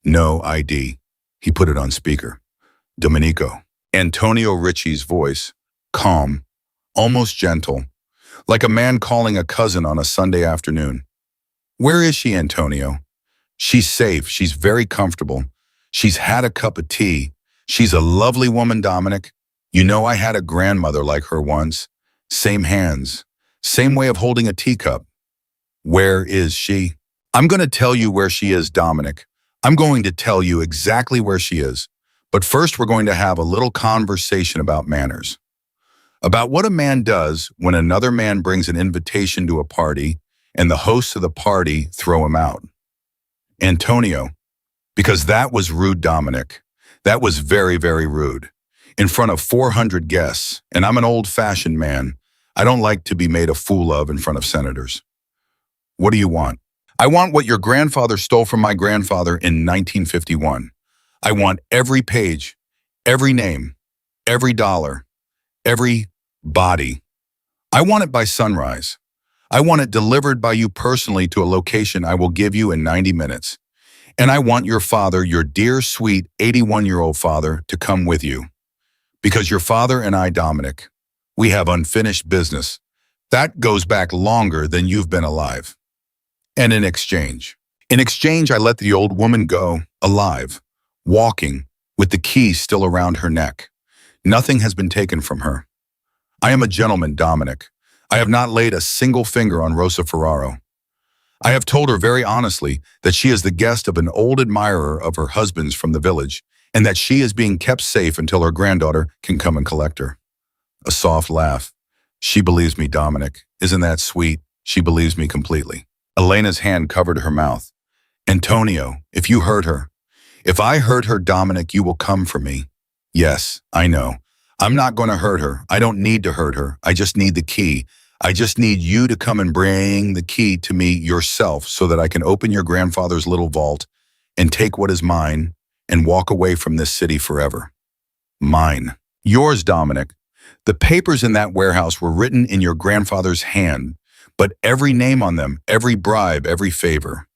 No ID. He put it on speaker. Domenico. Antonio Ricci's voice, calm, almost gentle, like a man calling a cousin on a Sunday afternoon. Where is she, Antonio? She's safe. She's very comfortable. She's had a cup of tea. She's a lovely woman, Dominic. You know, I had a grandmother like her once. Same hands. Same way of holding a teacup. Where is she? I'm going to tell you where she is, Dominic. I'm going to tell you exactly where she is. But first, we're going to have a little conversation about manners. About what a man does when another man brings an invitation to a party and the hosts of the party throw him out. Antonio, because that was rude, Dominic. That was very, very rude. In front of 400 guests, and I'm an old-fashioned man. I don't like to be made a fool of in front of senators. What do you want? I want what your grandfather stole from my grandfather in 1951. I want every page, every name, every dollar, every body. I want it by sunrise. I want it delivered by you personally to a location I will give you in 90 minutes. And I want your father, your dear, sweet 81-year-old father, to come with you. Because your father and I, Dominic, we have unfinished business. That goes back longer than you've been alive. And in exchange, I let the old woman go, alive, walking, with the key still around her neck. Nothing has been taken from her. I am a gentleman, Dominic. I have not laid a single finger on Rosa Ferraro. I have told her very honestly that she is the guest of an old admirer of her husband's from the village, and that she is being kept safe until her granddaughter can come and collect her. A soft laugh. She believes me, Dominic. Isn't that sweet? She believes me completely. Elena's hand covered her mouth. Antonio, if you hurt her, if I hurt her, Dominic, you will come for me. Yes, I know. I'm not going to hurt her. I don't need to hurt her. I just need the key. I just need you to come and bring the key to me yourself so that I can open your grandfather's little vault and take what is mine and walk away from this city forever. Mine. Yours, Dominic. The papers in that warehouse were written in your grandfather's hand, but every name on them, every bribe, every favor.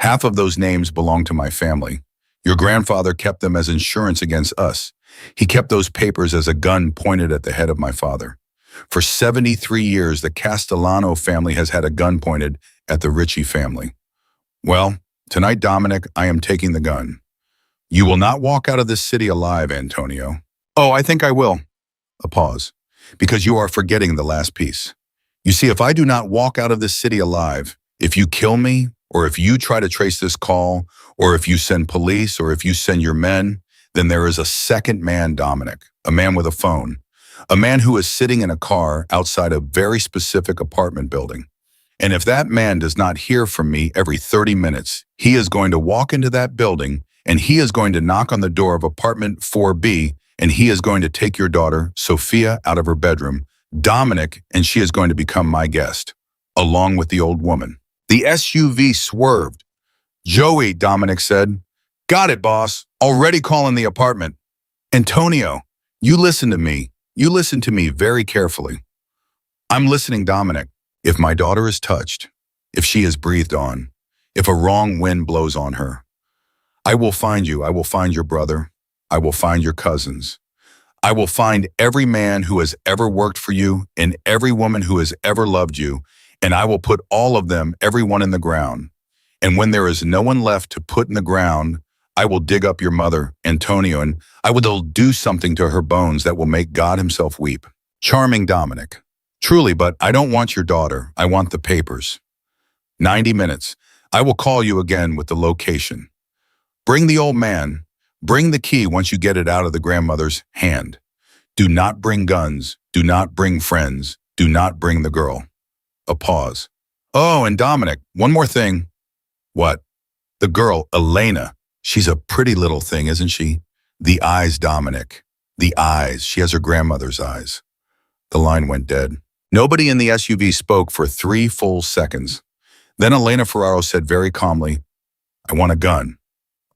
Half of those names belong to my family. Your grandfather kept them as insurance against us. He kept those papers as a gun pointed at the head of my father. For 73 years, the Castellano family has had a gun pointed at the Ricci family. Well, tonight, Dominic, I am taking the gun. You will not walk out of this city alive, Antonio. Oh, I think I will. A pause. Because you are forgetting the last piece. You see, if I do not walk out of this city alive, if you kill me, or if you try to trace this call, or if you send police, or if you send your men, then there is a second man, Dominic, a man with a phone, a man who is sitting in a car outside a very specific apartment building. And if that man does not hear from me every 30 minutes, he is going to walk into that building and he is going to knock on the door of apartment 4B and he is going to take your daughter, Sophia, out of her bedroom, Dominic, and she is going to become my guest, along with the old woman. The SUV swerved. Joey, Dominic said. Got it, boss. Already calling the apartment. Antonio, you listen to me. You listen to me very carefully. I'm listening, Dominic. If my daughter is touched, if she is breathed on, if a wrong wind blows on her, I will find you. I will find your brother. I will find your cousins. I will find every man who has ever worked for you and every woman who has ever loved you, and I will put all of them, everyone in the ground. And when there is no one left to put in the ground, I will dig up your mother, Antonio, and I will do something to her bones that will make God himself weep. Charming, Dominic. Truly, but I don't want your daughter. I want the papers. 90 minutes. I will call you again with the location. Bring the old man. Bring the key once you get it out of the grandmother's hand. Do not bring guns. Do not bring friends. Do not bring the girl. A pause. Oh, and Dominic, one more thing. What? The girl, Elena. She's a pretty little thing, isn't she? The eyes, Dominic. The eyes. She has her grandmother's eyes. The line went dead. Nobody in the SUV spoke for 3 full seconds. Then Elena Ferraro said very calmly, I want a gun.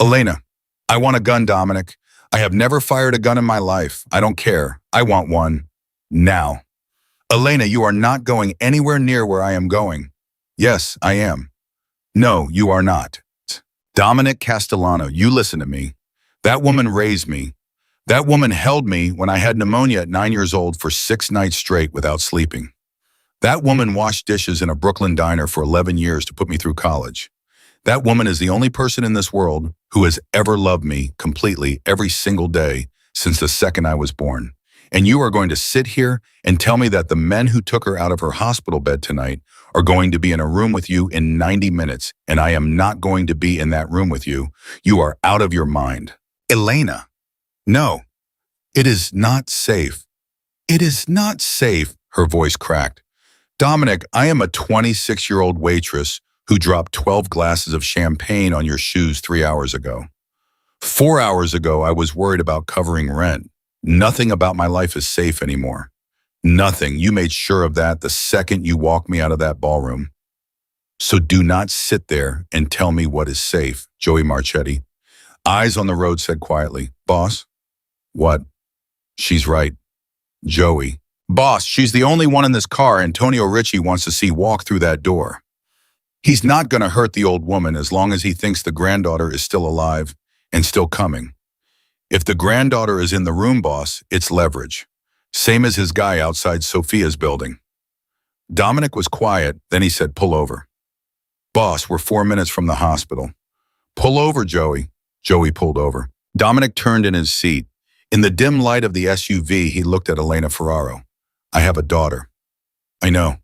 Elena, I want a gun, Dominic. I have never fired a gun in my life. I don't care. I want one. Now. Elena, you are not going anywhere near where I am going. Yes, I am. No, you are not. Dominic Castellano, you listen to me. That woman raised me. That woman held me when I had pneumonia at 9 years old for 6 nights straight without sleeping. That woman washed dishes in a Brooklyn diner for 11 years to put me through college. That woman is the only person in this world who has ever loved me completely every single day since the second I was born. And you are going to sit here and tell me that the men who took her out of her hospital bed tonight are going to be in a room with you in 90 minutes, and I am not going to be in that room with you. You are out of your mind. Elena. No, it is not safe. It is not safe, her voice cracked. Dominic, I am a 26-year-old waitress who dropped 12 glasses of champagne on your shoes 3 hours ago. 4 hours ago, I was worried about covering rent. Nothing about my life is safe anymore. Nothing. You made sure of that the second you walked me out of that ballroom. So do not sit there and tell me what is safe, Joey Marchetti. Eyes on the road said quietly, Boss? What? She's right. Joey. Boss, she's the only one in this car Antonio Ricci wants to see walk through that door. He's not going to hurt the old woman as long as he thinks the granddaughter is still alive and still coming. If the granddaughter is in the room, boss, it's leverage. Same as his guy outside Sophia's building. Dominic was quiet, then he said, pull over. Boss, we're 4 minutes from the hospital. Pull over, Joey. Joey pulled over. Dominic turned in his seat. In the dim light of the SUV, he looked at Elena Ferraro. I have a daughter. I know.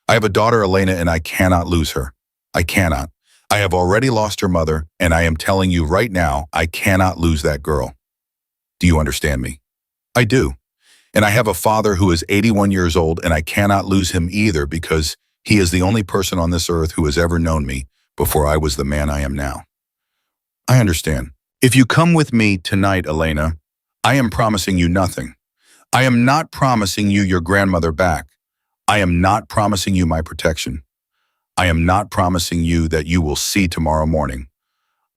I have a daughter, Elena, and I cannot lose her. I cannot. I have already lost her mother, and I am telling you right now, I cannot lose that girl. Do you understand me? I do. And I have a father who is 81 years old, and I cannot lose him either because he is the only person on this earth who has ever known me before I was the man I am now. I understand. If you come with me tonight, Elena, I am promising you nothing. I am not promising you your grandmother back. I am not promising you my protection. I am not promising you that you will see tomorrow morning.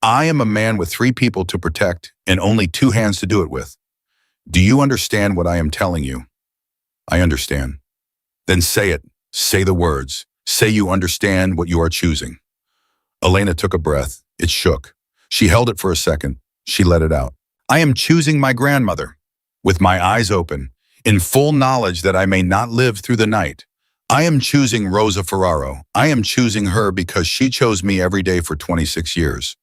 I am a man with 3 people to protect and only 2 hands to do it with. Do you understand what I am telling you? I understand. Then say it. Say the words. Say you understand what you are choosing. Elena took a breath. It shook. She held it for a second. She let it out. I am choosing my grandmother. With my eyes open, in full knowledge that I may not live through the night. I am choosing Rosa Ferraro. I am choosing her because she chose me every day for 26 years.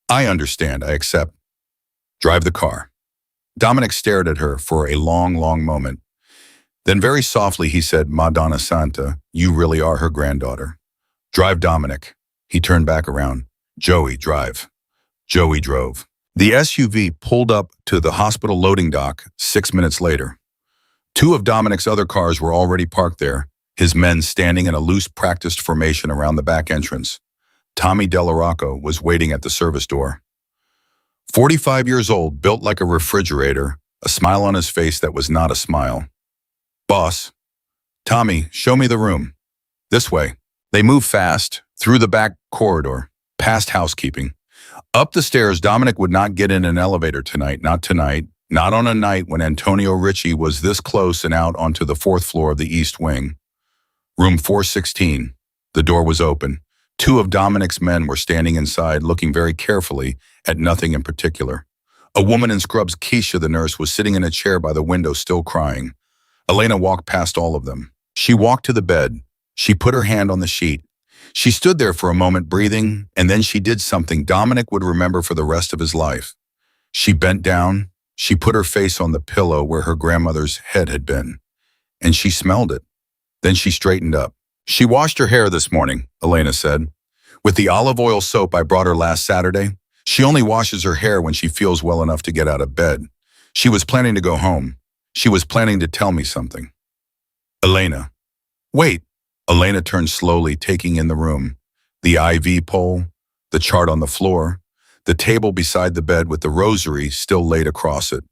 I understand. I accept. Drive the car. Dominic stared at her for a long, long moment. Then very softly he said, Madonna Santa, you really are her granddaughter. Drive, Dominic. He turned back around. Joey, drive. Joey drove. The SUV pulled up to the hospital loading dock 6 minutes later. 2 of Dominic's other cars were already parked there, his men standing in a loose practiced formation around the back entrance. Tommy Delarocco was waiting at the service door. 45 years old, built like a refrigerator, a smile on his face that was not a smile. Boss, Tommy, show me the room. This way. They moved fast, through the back corridor, past housekeeping. Up the stairs, Dominic would not get in an elevator tonight, not on a night when Antonio Ricci was this close and out onto the 4th floor of the East Wing. Room 416. The door was open. 2 of Dominic's men were standing inside, looking very carefully at nothing in particular. A woman in scrubs, Keisha the nurse, was sitting in a chair by the window, still crying. Elena walked past all of them. She walked to the bed. She put her hand on the sheet. She stood there for a moment, breathing, and then she did something Dominic would remember for the rest of his life. She bent down. She put her face on the pillow where her grandmother's head had been, and she smelled it. Then she straightened up. She washed her hair this morning, Elena said. With the olive oil soap I brought her last Saturday. She only washes her hair when she feels well enough to get out of bed. She was planning to go home. She was planning to tell me something. Elena. Wait. Elena turned slowly, taking in the room. The IV pole, the chart on the floor, the table beside the bed with the rosary still laid across it.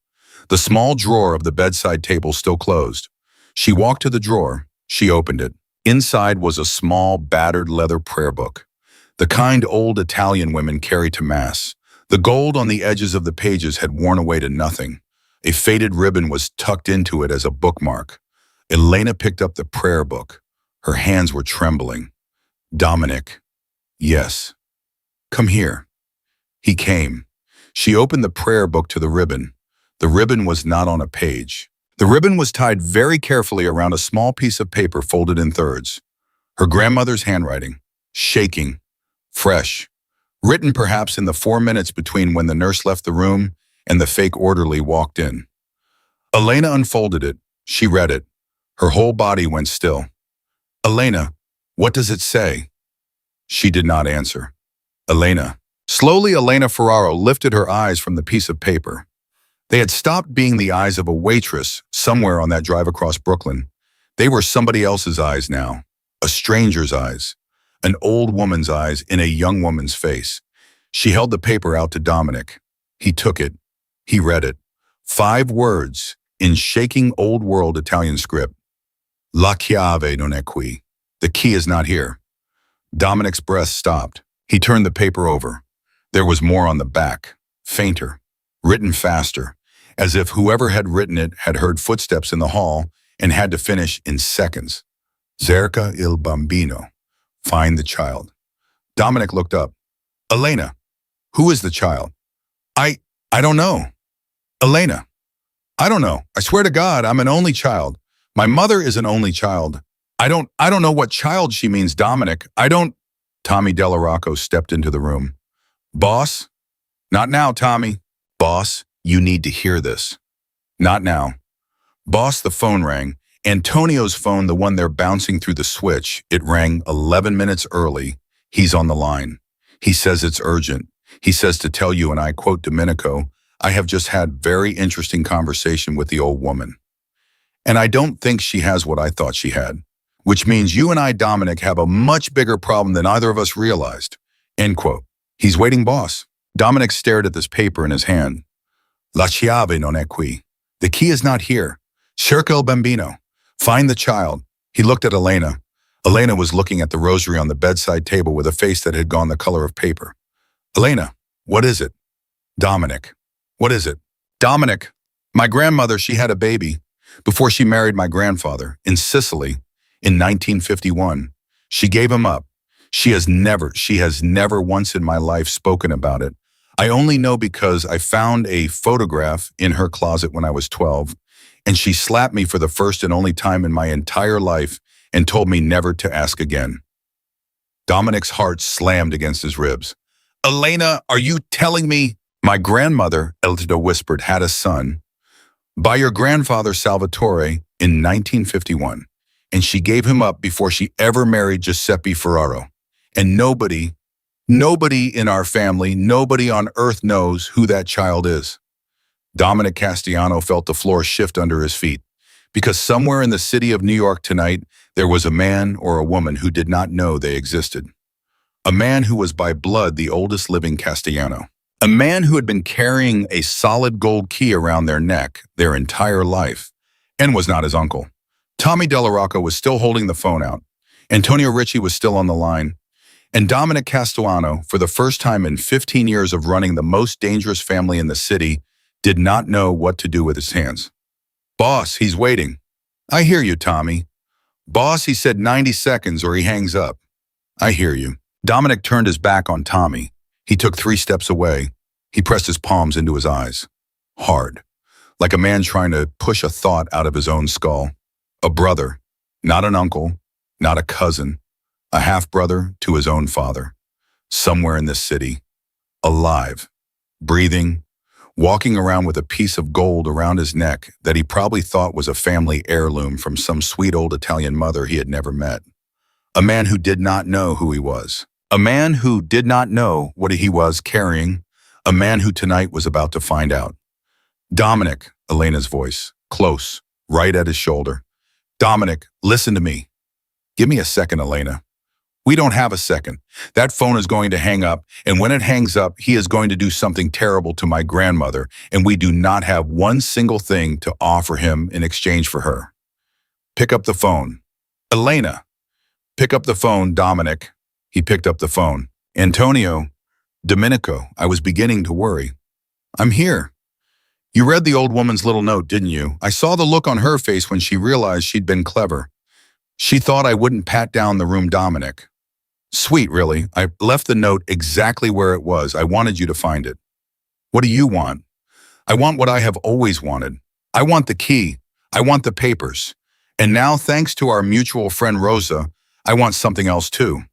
The small drawer of the bedside table still closed. She walked to the drawer. She opened it. Inside was a small, battered leather prayer book. The kind old Italian women carry to Mass. The gold on the edges of the pages had worn away to nothing. A faded ribbon was tucked into it as a bookmark. Elena picked up the prayer book. Her hands were trembling. Dominic. Yes. Come here. He came. She opened the prayer book to the ribbon. The ribbon was not on a page. The ribbon was tied very carefully around a small piece of paper folded in thirds. Her grandmother's handwriting, shaking, fresh, written perhaps in the 4 minutes between when the nurse left the room and the fake orderly walked in. Elena unfolded it. She read it. Her whole body went still. Elena, what does it say? She did not answer. Elena. Slowly, Elena Ferraro lifted her eyes from the piece of paper. They had stopped being the eyes of a waitress somewhere on that drive across Brooklyn. They were somebody else's eyes now, a stranger's eyes, an old woman's eyes in a young woman's face. She held the paper out to Dominic. He took it. He read it. 5 words in shaking old world Italian script. La chiave non è qui. The key is not here. Dominic's breath stopped. He turned the paper over. There was more on the back, fainter, written faster, as if whoever had written it had heard footsteps in the hall and had to finish in seconds. Cerca il bambino. Find the child. Dominic looked up. Elena, who is the child? I don't know. Elena, I don't know. I swear to God, I'm an only child. My mother is an only child. I don't know what child she means, Dominic. Tommy Delarocco stepped into the room. Boss? Not now, Tommy. Boss, you need to hear this. Not now. Boss, the phone rang. Antonio's phone, the one they're bouncing through the switch. It rang 11 minutes early. He's on the line. He says it's urgent. He says to tell you, and I quote Domenico, I have just had very interesting conversation with the old woman. And I don't think she has what I thought she had. Which means you and I, Dominic, have a much bigger problem than either of us realized. End quote. He's waiting, boss. Dominic stared at this paper in his hand. La chiave non è qui. The key is not here. Cerca il bambino. Find the child. He looked at Elena. Elena was looking at the rosary on the bedside table with a face that had gone the color of paper. Elena, what is it? Dominic. What is it? Dominic. My grandmother, she had a baby before she married my grandfather in Sicily in 1951. She gave him up. She has never once in my life spoken about it. I only know because I found a photograph in her closet when I was 12, and she slapped me for the first and only time in my entire life and told me never to ask again. Dominic's heart slammed against his ribs. Elena, are you telling me? My grandmother, Eltida whispered, had a son by your grandfather Salvatore in 1951, and she gave him up before she ever married Giuseppe Ferraro. And nobody in our family, nobody on earth knows who that child is. Dominic Castellano felt the floor shift under his feet, because somewhere in the city of New York tonight, there was a man or a woman who did not know they existed. A man who was by blood the oldest living Castellano. A man who had been carrying a solid gold key around their neck their entire life, and was not his uncle. Tommy Delarocco was still holding the phone out. Antonio Ricci was still on the line. And Dominic Castellano, for the first time in 15 years of running the most dangerous family in the city, did not know what to do with his hands. Boss, he's waiting. I hear you, Tommy. Boss, he said 90 seconds or he hangs up. I hear you. Dominic turned his back on Tommy. He took 3 steps away. He pressed his palms into his eyes. Hard. Like a man trying to push a thought out of his own skull. A brother, not an uncle, not a cousin. A half-brother to his own father, somewhere in this city, alive, breathing, walking around with a piece of gold around his neck that he probably thought was a family heirloom from some sweet old Italian mother he had never met. A man who did not know who he was. A man who did not know what he was carrying. A man who tonight was about to find out. Dominic, Elena's voice, close, right at his shoulder. Dominic, listen to me. Give me a second, Elena. We don't have a second. That phone is going to hang up, and when it hangs up, he is going to do something terrible to my grandmother, and we do not have one single thing to offer him in exchange for her. Pick up the phone. Elena. Pick up the phone, Dominic. He picked up the phone. Antonio. Domenico, I was beginning to worry. I'm here. You read the old woman's little note, didn't you? I saw the look on her face when she realized she'd been clever. She thought I wouldn't pat down the room, Dominic. Sweet, really. I left the note exactly where it was. I wanted you to find it. What do you want? I want what I have always wanted. I want the key. I want the papers. And now, thanks to our mutual friend Rosa, I want something else too.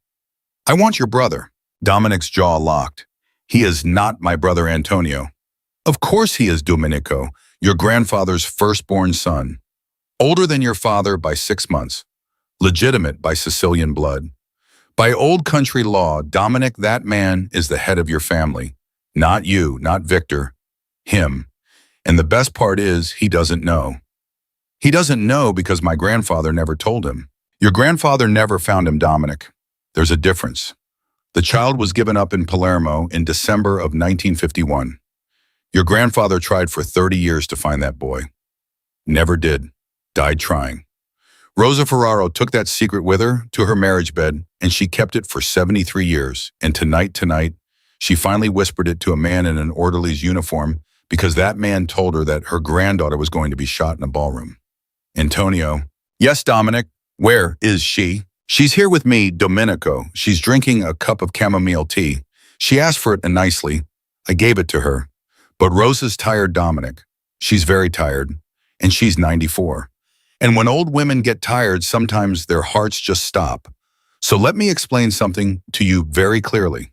I want your brother. Dominic's jaw locked. He is not my brother Antonio. Of course he is, Domenico, your grandfather's firstborn son. Older than your father by 6 months. Legitimate by Sicilian blood. By old country law, Dominic, that man is the head of your family. Not you, not Victor. Him. And the best part is, he doesn't know. He doesn't know because my grandfather never told him. Your grandfather never found him, Dominic. There's a difference. The child was given up in Palermo in December of 1951. Your grandfather tried for 30 years to find that boy. Never did. Died trying. Rosa Ferraro took that secret with her to her marriage bed, and she kept it for 73 years. And tonight, she finally whispered it to a man in an orderly's uniform because that man told her that her granddaughter was going to be shot in a ballroom. Antonio. Yes, Dominic. Where is she? She's here with me, Domenico. She's drinking a cup of chamomile tea. She asked for it nicely. I gave it to her. But Rosa's tired, Dominic. She's very tired. And she's 94. And when old women get tired, sometimes their hearts just stop. So let me explain something to you very clearly.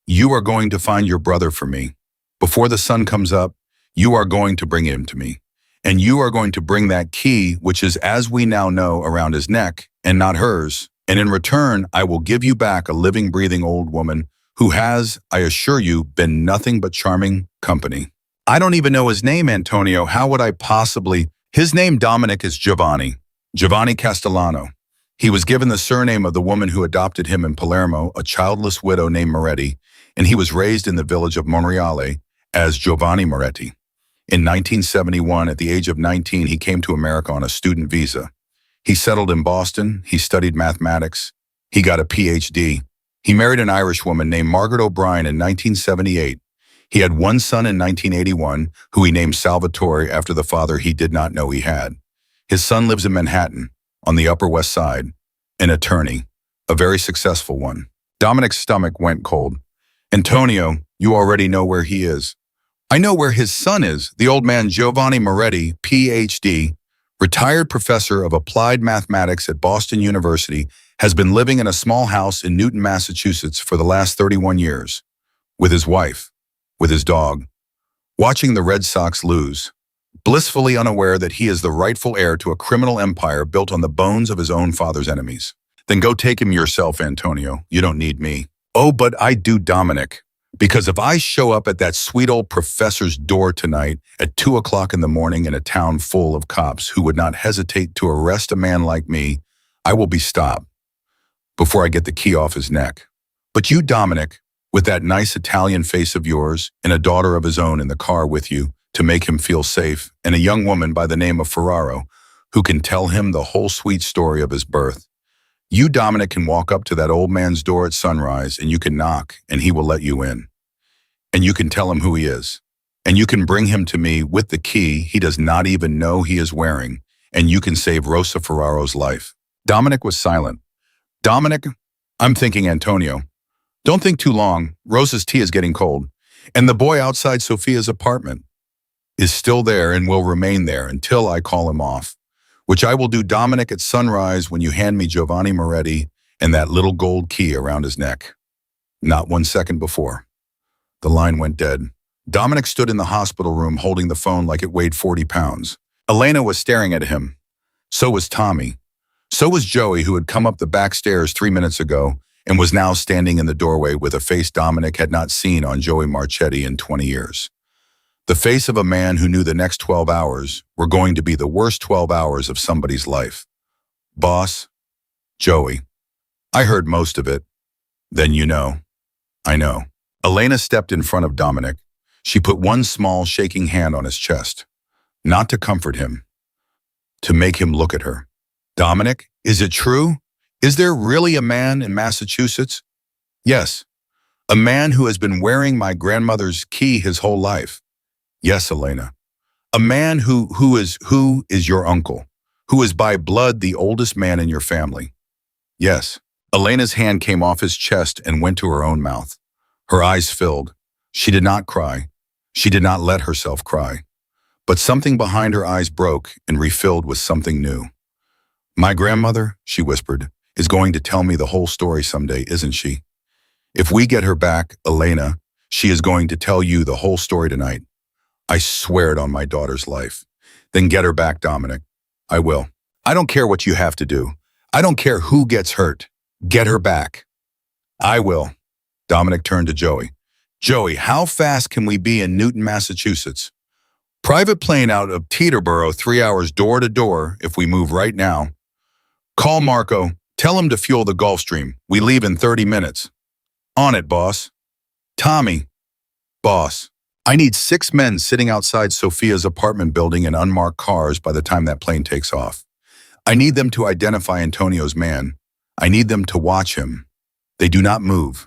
You are going to find your brother for me. Before the sun comes up, you are going to bring him to me. And you are going to bring that key, which is, as we now know, around his neck, and not hers. And in return, I will give you back a living, breathing old woman who has, I assure you, been nothing but charming company. I don't even know his name, Antonio. How would I possibly... His name, Dominic, is Giovanni. Giovanni Castellano. He was given the surname of the woman who adopted him in Palermo, a childless widow named Moretti, and he was raised in the village of Monreale as Giovanni Moretti. In 1971, at the age of 19, he came to America on a student visa. He settled in Boston. He studied mathematics. He got a PhD. He married an Irish woman named Margaret O'Brien in 1978. He had one son in 1981, who he named Salvatore after the father he did not know he had. His son lives in Manhattan, on the Upper West Side, an attorney, a very successful one. Dominic's stomach went cold. Antonio, you already know where he is. I know where his son is, the old man Giovanni Moretti, PhD, retired professor of applied mathematics at Boston University, has been living in a small house in Newton, Massachusetts for the last 31 years, with his wife, with his dog, watching the Red Sox lose, blissfully unaware that he is the rightful heir to a criminal empire built on the bones of his own father's enemies. Then go take him yourself, Antonio. You don't need me. Oh, but I do, Dominic. Because if I show up at that sweet old professor's door tonight at 2 o'clock in the morning in a town full of cops who would not hesitate to arrest a man like me, I will be stopped before I get the key off his neck. But you, Dominic, with that nice Italian face of yours and a daughter of his own in the car with you to make him feel safe, and a young woman by the name of Ferraro who can tell him the whole sweet story of his birth. You, Dominic, can walk up to that old man's door at sunrise and you can knock and he will let you in. And you can tell him who he is. And you can bring him to me with the key he does not even know he is wearing, and you can save Rosa Ferraro's life. Dominic was silent. Dominic, I'm thinking, Antonio. Don't think too long. Rosa's tea is getting cold. And the boy outside Sophia's apartment is still there and will remain there until I call him off, which I will do, Dominic, at sunrise when you hand me Giovanni Moretti and that little gold key around his neck. Not 1 second before. The line went dead. Dominic stood in the hospital room holding the phone like it weighed 40 pounds. Elena was staring at him. So was Tommy. So was Joey, who had come up the back stairs 3 minutes ago and was now standing in the doorway with a face Dominic had not seen on Joey Marchetti in 20 years. The face of a man who knew the next 12 hours were going to be the worst 12 hours of somebody's life. Boss, Joey, I heard most of it. Then you know. I know. Elena stepped in front of Dominic. She put one small, shaking hand on his chest. Not to comfort him. To make him look at her. Dominic, is it true? Is there really a man in Massachusetts? Yes. A man who has been wearing my grandmother's key his whole life. Yes, Elena. A man who is your uncle, who is by blood the oldest man in your family. Yes. Elena's hand came off his chest and went to her own mouth. Her eyes filled. She did not cry. She did not let herself cry. But something behind her eyes broke and refilled with something new. My grandmother, she whispered, is going to tell me the whole story someday, isn't she? If we get her back, Elena, she is going to tell you the whole story tonight. I swear it on my daughter's life. Then get her back, Dominic. I will. I don't care what you have to do. I don't care who gets hurt. Get her back. I will. Dominic turned to Joey. Joey, how fast can we be in Newton, Massachusetts? Private plane out of Teterboro, 3 hours door to door if we move right now. Call Marco. Tell him to fuel the Gulfstream. We leave in 30 minutes. On it, boss. Tommy. Boss. I need 6 men sitting outside Sophia's apartment building in unmarked cars by the time that plane takes off. I need them to identify Antonio's man. I need them to watch him. They do not move.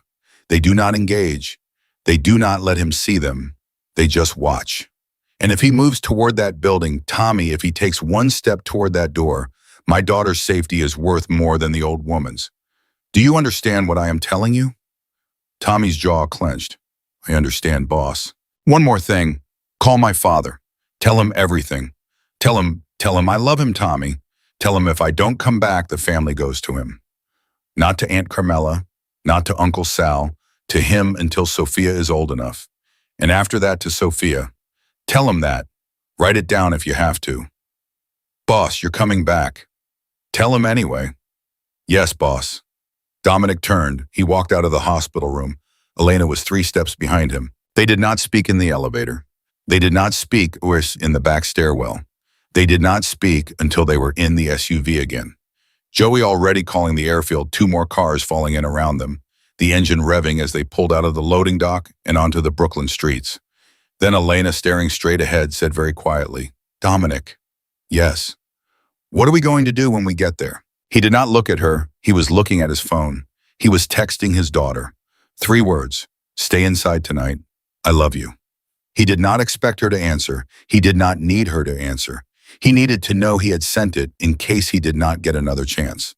They do not engage. They do not let him see them. They just watch. And if he moves toward that building, Tommy, if he takes one step toward that door, my daughter's safety is worth more than the old woman's. Do you understand what I am telling you? Tommy's jaw clenched. I understand, boss. One more thing. Call my father. Tell him everything. Tell him I love him, Tommy. Tell him if I don't come back, the family goes to him. Not to Aunt Carmela, not to Uncle Sal, to him until Sophia is old enough. And after that to Sophia. Tell him that. Write it down if you have to. Boss, you're coming back. Tell him anyway. Yes, boss. Dominic turned. He walked out of the hospital room. Elena was 3 steps behind him. They did not speak in the elevator. They did not speak in the back stairwell. They did not speak until they were in the SUV again. Joey already calling the airfield, 2 more cars falling in around them, the engine revving as they pulled out of the loading dock and onto the Brooklyn streets. Then Elena, staring straight ahead, said very quietly, Dominic. Yes. What are we going to do when we get there? He did not look at her. He was looking at his phone. He was texting his daughter. 3 words. Stay inside tonight. I love you. He did not expect her to answer. He did not need her to answer. He needed to know he had sent it in case he did not get another chance.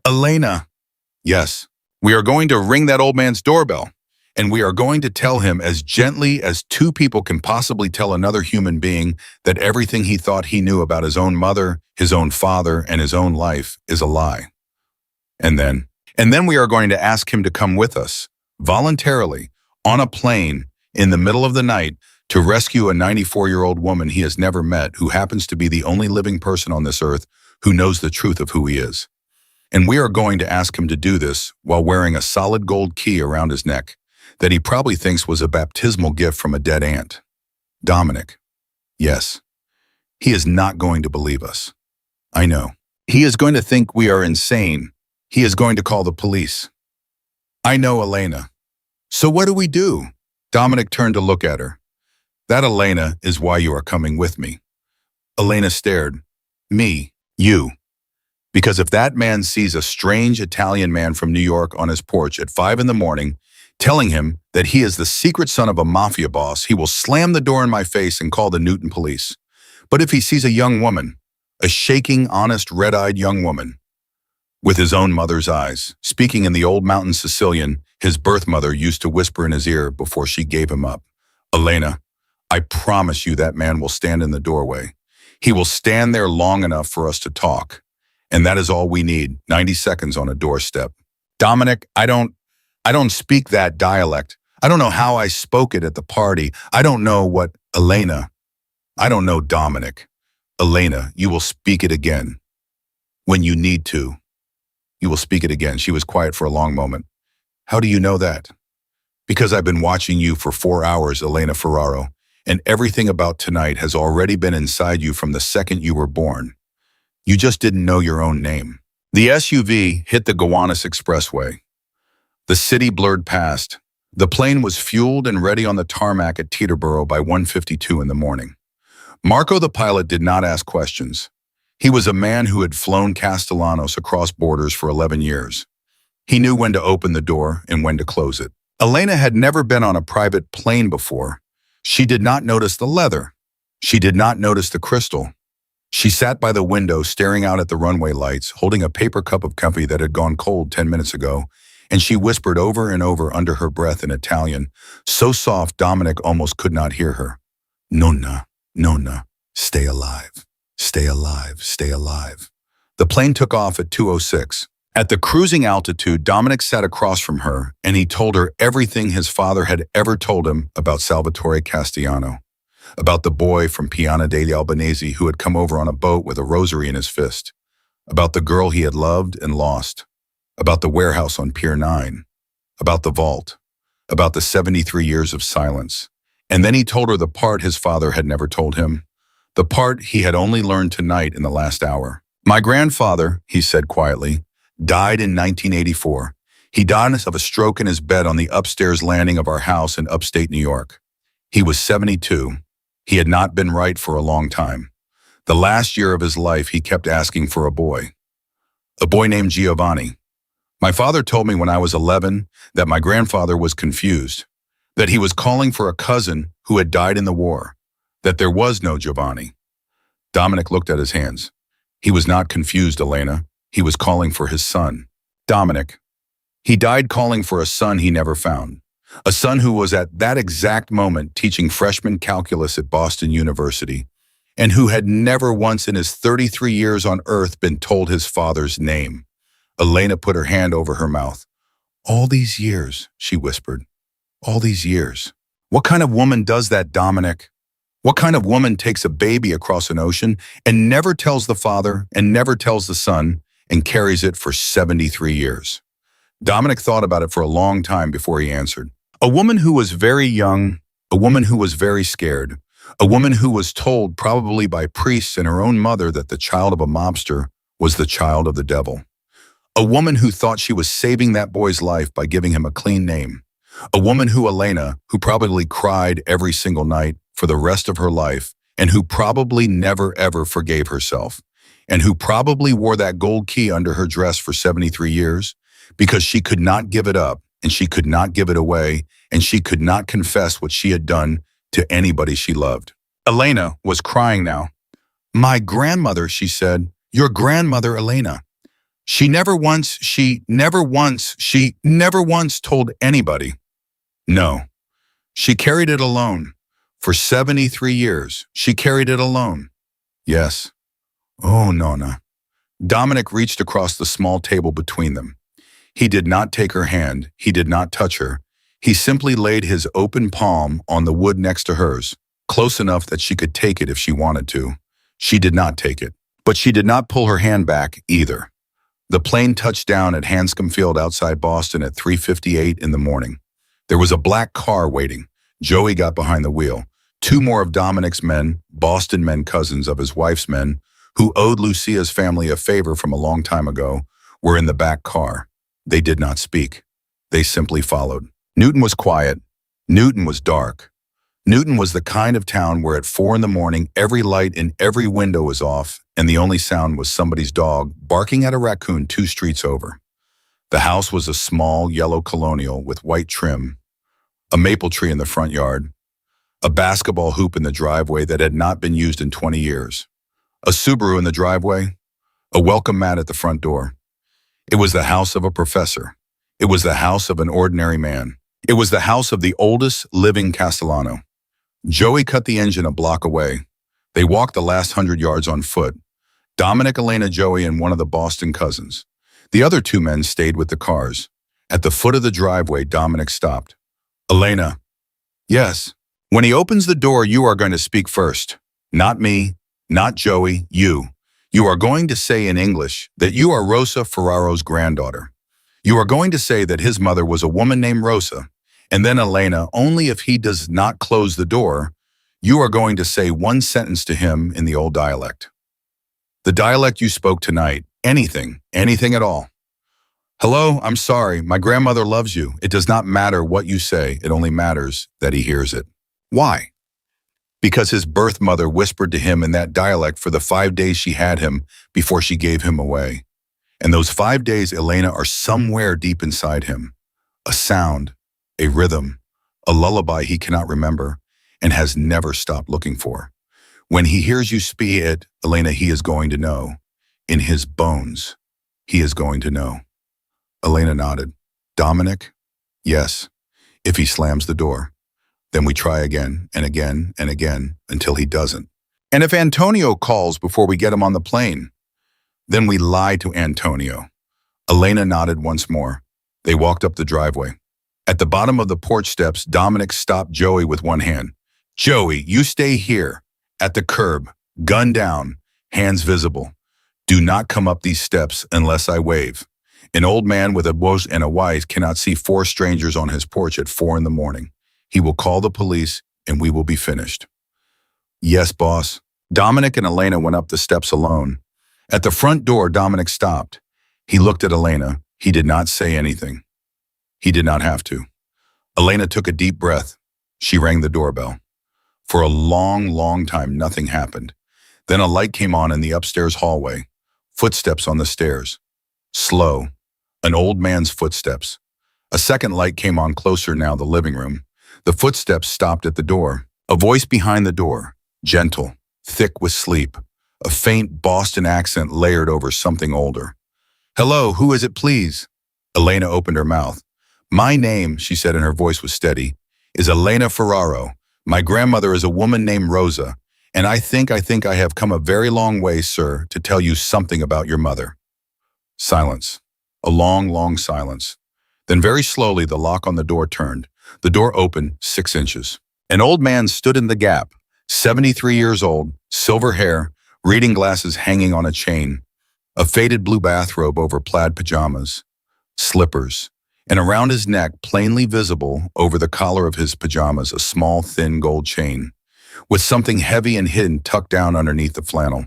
Elena. Yes. We are going to ring that old man's doorbell, and we are going to tell him as gently as 2 people can possibly tell another human being that everything he thought he knew about his own mother, his own father, and his own life is a lie. And then we are going to ask him to come with us, voluntarily, on a plane, in the middle of the night, to rescue a 94-year-old woman he has never met who happens to be the only living person on this earth who knows the truth of who he is. And we are going to ask him to do this while wearing a solid gold key around his neck that he probably thinks was a baptismal gift from a dead aunt. Dominic. Yes. He is not going to believe us. I know. He is going to think we are insane. He is going to call the police. I know, Elena. So what do we do? Dominic turned to look at her. That, Elena, is why you are coming with me. Elena stared. Me. You. Because if that man sees a strange Italian man from New York on his porch at 5 a.m, telling him that he is the secret son of a mafia boss, he will slam the door in my face and call the Newton police. But if he sees a young woman, a shaking, honest, red-eyed young woman, with his own mother's eyes, speaking in the old mountain Sicilian his birth mother used to whisper in his ear before she gave him up, Elena, I promise you that man will stand in the doorway. He will stand there long enough for us to talk. And that is all we need, 90 seconds on a doorstep. Dominic, I don't speak that dialect. I don't know how I spoke it at the party. I don't know what Elena. I don't know Dominic. Elena, you will speak it again. When you need to. You will speak it again. She was quiet for a long moment. How do you know that? Because I've been watching you for 4 hours, Elena Ferraro, and everything about tonight has already been inside you from the second you were born. You just didn't know your own name. The SUV hit the Gowanus Expressway. The city blurred past. The plane was fueled and ready on the tarmac at Teterboro by 1:52 in the morning. Marco the pilot did not ask questions. He was a man who had flown Castellanos across borders for 11 years. He knew when to open the door and when to close it. Elena had never been on a private plane before. She did not notice the leather. She did not notice the crystal. She sat by the window staring out at the runway lights, holding a paper cup of coffee that had gone cold 10 minutes ago, and she whispered over and over under her breath in Italian, so soft Dominic almost could not hear her. Nonna, nonna, stay alive, stay alive, stay alive. The plane took off at 2:06. At the cruising altitude, Dominic sat across from her, and he told her everything his father had ever told him about Salvatore Castigliano, about the boy from Piana degli Albanesi who had come over on a boat with a rosary in his fist, about the girl he had loved and lost, about the warehouse on Pier 9, about the vault, about the 73 years of silence. And then he told her the part his father had never told him, the part he had only learned tonight in the last hour. My grandfather, he said quietly, died in 1984. He died of a stroke in his bed on the upstairs landing of our house in upstate New York. He was 72. He had not been right for a long time. The last year of his life, he kept asking for a boy named Giovanni. My father told me when I was 11 that my grandfather was confused, that he was calling for a cousin who had died in the war, that there was no Giovanni. Dominic looked at his hands. He was not confused, Elena. He was calling for his son. Dominic. He died calling for a son he never found. A son who was at that exact moment teaching freshman calculus at Boston University, and who had never once in his 33 years on Earth been told his father's name. Elena put her hand over her mouth. All these years, she whispered. All these years. What kind of woman does that, Dominic? What kind of woman takes a baby across an ocean and never tells the father and never tells the son and carries it for 73 years? Dominic thought about it for a long time before he answered. A woman who was very young, a woman who was very scared, a woman who was told probably by priests and her own mother that the child of a mobster was the child of the devil. A woman who thought she was saving that boy's life by giving him a clean name. A woman who probably cried every single night for the rest of her life, and who probably never ever forgave herself, and who probably wore that gold key under her dress for 73 years, because she could not give it up, and she could not give it away, and she could not confess what she had done to anybody she loved. Elena was crying now. My grandmother, she said, your grandmother Elena. She never once told anybody. No, she carried it alone. For 73 years, she carried it alone. Yes. Oh, Nonna. Dominic reached across the small table between them. He did not take her hand. He did not touch her. He simply laid his open palm on the wood next to hers, close enough that she could take it if she wanted to. She did not take it, but she did not pull her hand back either. The plane touched down at Hanscom Field outside Boston at 3:58 in the morning. There was a black car waiting. Joey got behind the wheel. 2 more of Dominic's men, Boston men cousins of his wife's men, who owed Lucia's family a favor from a long time ago, were in the back car. They did not speak. They simply followed. Newton was quiet. Newton was dark. Newton was the kind of town where at 4 in the morning every light in every window was off, and the only sound was somebody's dog barking at a raccoon 2 streets over. The house was a small yellow colonial with white trim, a maple tree in the front yard, a basketball hoop in the driveway that had not been used in 20 years, a Subaru in the driveway, a welcome mat at the front door. It was the house of a professor. It was the house of an ordinary man. It was the house of the oldest living Castellano. Joey cut the engine a block away. They walked the last 100 yards on foot. Dominic, Elena, Joey, and one of the Boston cousins. The other 2 men stayed with the cars. At the foot of the driveway, Dominic stopped. Elena. Yes. When he opens the door, you are going to speak first. Not me, not Joey, you. You are going to say in English that you are Rosa Ferraro's granddaughter. You are going to say that his mother was a woman named Rosa. And then Elena, only if he does not close the door, you are going to say one sentence to him in the old dialect. The dialect you spoke tonight, anything at all. Hello, I'm sorry, my grandmother loves you. It does not matter what you say, it only matters that he hears it. Why? Because his birth mother whispered to him in that dialect for the 5 days she had him before she gave him away. And those 5 days, Elena, are somewhere deep inside him. A sound, a rhythm, a lullaby he cannot remember and has never stopped looking for. When he hears you speak it, Elena, he is going to know. In his bones, he is going to know. Elena nodded. Dominic? Yes, if he slams the door. Then we try again and again and again until he doesn't. And if Antonio calls before we get him on the plane, then we lie to Antonio. Elena nodded once more. They walked up the driveway. At the bottom of the porch steps, Dominic stopped Joey with one hand. Joey, you stay here, at the curb, gun down, hands visible. Do not come up these steps unless I wave. An old man with a wife and a wife cannot see 4 strangers on his porch at 4 in the morning. He will call the police and we will be finished. Yes, boss. Dominic and Elena went up the steps alone. At the front door, Dominic stopped. He looked at Elena. He did not say anything. He did not have to. Elena took a deep breath. She rang the doorbell. For a long time, nothing happened. Then a light came on in the upstairs hallway. Footsteps on the stairs. Slow. An old man's footsteps. A second light came on closer now, the living room. The footsteps stopped at the door. A voice behind the door. Gentle. Thick with sleep. A faint Boston accent layered over something older. Hello, who is it, please? Elena opened her mouth. My name, she said, and her voice was steady, is Elena Ferraro. My grandmother is a woman named Rosa, and I think I have come a very long way, sir, to tell you something about your mother. Silence. A long silence. Then very slowly the lock on the door turned. The door opened 6 inches. An old man stood in the gap, 73 years old, silver hair, reading glasses hanging on a chain, a faded blue bathrobe over plaid pajamas, slippers, and around his neck, plainly visible over the collar of his pajamas, a small, thin gold chain, with something heavy and hidden tucked down underneath the flannel.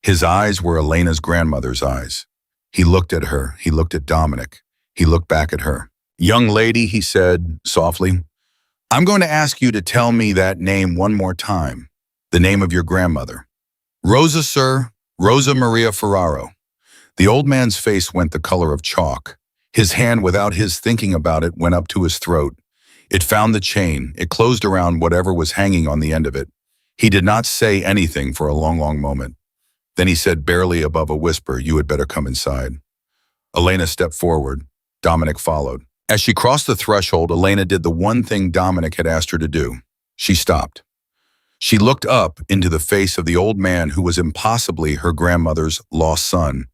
His eyes were Elena's grandmother's eyes. He looked at her. He looked at Dominic. He looked back at her. Young lady, he said softly, I'm going to ask you to tell me that name one more time, the name of your grandmother. Rosa, sir, Rosa Maria Ferraro. The old man's face went the color of chalk. His hand, without his thinking about it, went up to his throat. It found the chain. It closed around whatever was hanging on the end of it. He did not say anything for a long moment. Then he said barely above a whisper, you had better come inside. Elena stepped forward. Dominic followed. As she crossed the threshold, Elena did the one thing Dominic had asked her to do. She stopped. She looked up into the face of the old man who was impossibly her grandmother's lost son,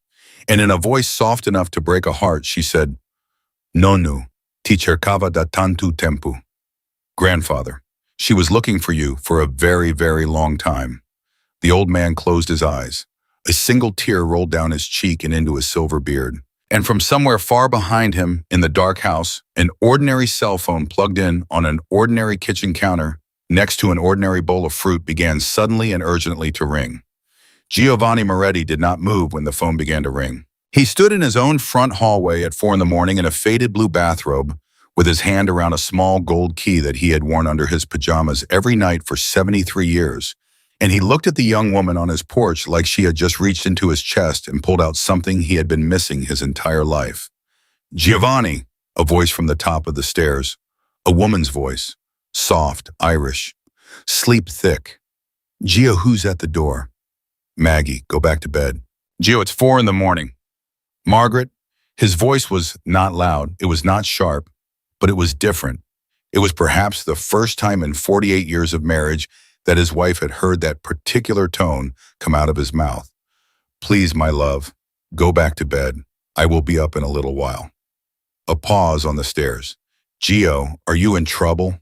and in a voice soft enough to break a heart, she said, Nonu, ti cercava da tanto tempo. Grandfather, she was looking for you for a very long time. The old man closed his eyes. A single tear rolled down his cheek and into his silver beard. And from somewhere far behind him, in the dark house, an ordinary cell phone plugged in on an ordinary kitchen counter next to an ordinary bowl of fruit began suddenly and urgently to ring. Giovanni Moretti did not move when the phone began to ring. He stood in his own front hallway at 4 in the morning in a faded blue bathrobe, with his hand around a small gold key that he had worn under his pajamas every night for 73 years. And he looked at the young woman on his porch like she had just reached into his chest and pulled out something he had been missing his entire life. Giovanni, a voice from the top of the stairs, a woman's voice, soft, Irish, sleep thick. Gio, who's at the door? Maggie, go back to bed. Gio, it's 4 in the morning. Margaret, his voice was not loud, it was not sharp, but it was different. It was perhaps the first time in 48 years of marriage that his wife had heard that particular tone come out of his mouth. Please, my love, go back to bed. I will be up in a little while. A pause on the stairs. Gio, are you in trouble?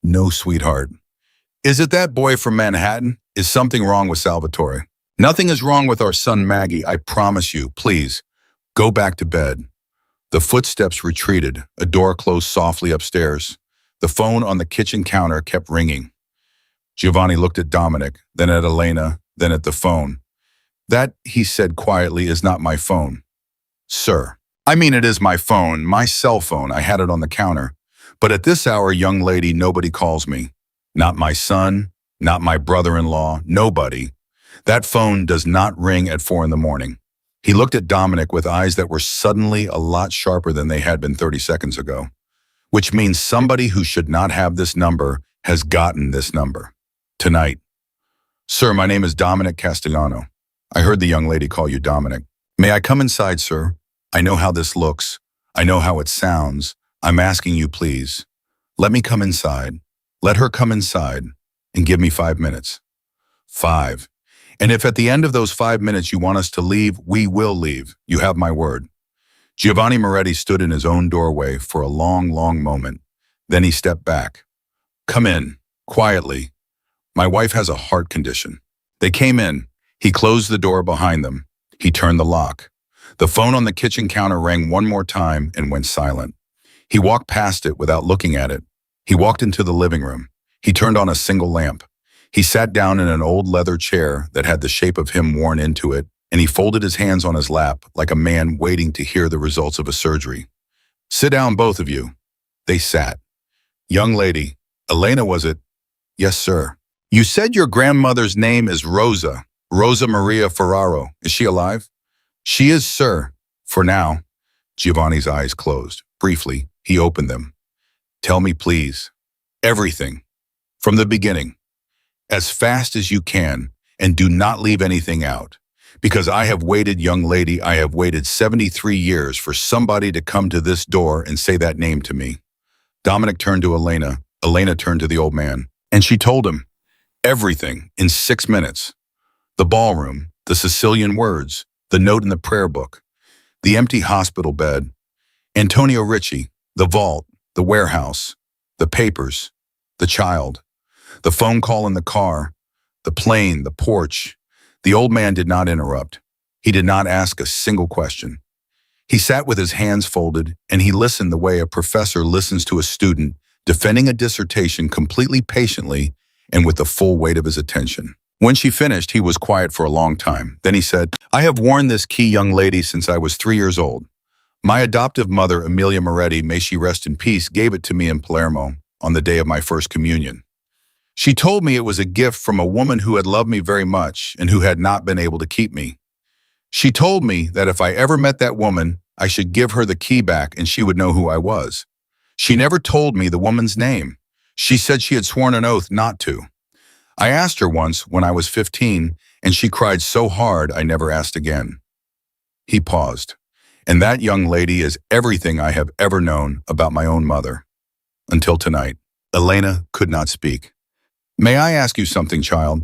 No, sweetheart. Is it that boy from Manhattan? Is something wrong with Salvatore? Nothing is wrong with our son Maggie, I promise you. Please, go back to bed. The footsteps retreated. A door closed softly upstairs. The phone on the kitchen counter kept ringing. Giovanni looked at Dominic, then at Elena, then at the phone. That, he said quietly, is not my phone. Sir. I mean, it is my phone, my cell phone. I had it on the counter. But at this hour, young lady, nobody calls me. Not my son, not my brother-in-law, nobody. That phone does not ring at 4 in the morning. He looked at Dominic with eyes that were suddenly a lot sharper than they had been 30 seconds ago. Which means somebody who should not have this number has gotten this number. Tonight. Sir, my name is Dominic Castellano. I heard the young lady call you Dominic. May I come inside, sir? I know how this looks. I know how it sounds. I'm asking you, please. Let me come inside. Let her come inside and give me 5 minutes. 5. And if at the end of those 5 minutes you want us to leave, we will leave. You have my word. Giovanni Moretti stood in his own doorway for a long, long moment. Then he stepped back. Come in, quietly. My wife has a heart condition. They came in. He closed the door behind them. He turned the lock. The phone on the kitchen counter rang one more time and went silent. He walked past it without looking at it. He walked into the living room. He turned on a single lamp. He sat down in an old leather chair that had the shape of him worn into it, and he folded his hands on his lap like a man waiting to hear the results of a surgery. Sit down, both of you. They sat. Young lady, Elena, was it? Yes, sir. You said your grandmother's name is Rosa Maria Ferraro. Is she alive? She is, sir. For now. Giovanni's eyes closed. Briefly, he opened them. Tell me, please. Everything. From the beginning. As fast as you can, and do not leave anything out. Because I have waited, young lady, I have waited 73 years for somebody to come to this door and say that name to me. Dominic turned to Elena. Elena turned to the old man. And she told him everything in 6 minutes. The ballroom, the Sicilian words, the note in the prayer book, the empty hospital bed, Antonio Ricci, the vault, the warehouse, the papers, the child, the phone call in the car, the plane, the porch. The old man did not interrupt. He did not ask a single question. He sat with his hands folded, and he listened the way a professor listens to a student defending a dissertation completely patiently and with the full weight of his attention. When she finished, he was quiet for a long time. Then he said, I have worn this key, young lady, since I was 3 years old. My adoptive mother, Emilia Moretti, may she rest in peace, gave it to me in Palermo on the day of my first communion. She told me it was a gift from a woman who had loved me very much and who had not been able to keep me. She told me that if I ever met that woman, I should give her the key back and she would know who I was. She never told me the woman's name. She said she had sworn an oath not to. I asked her once when I was 15, and she cried so hard I never asked again. He paused. And that, young lady, is everything I have ever known about my own mother. Until tonight. Elena could not speak. May I ask you something, child?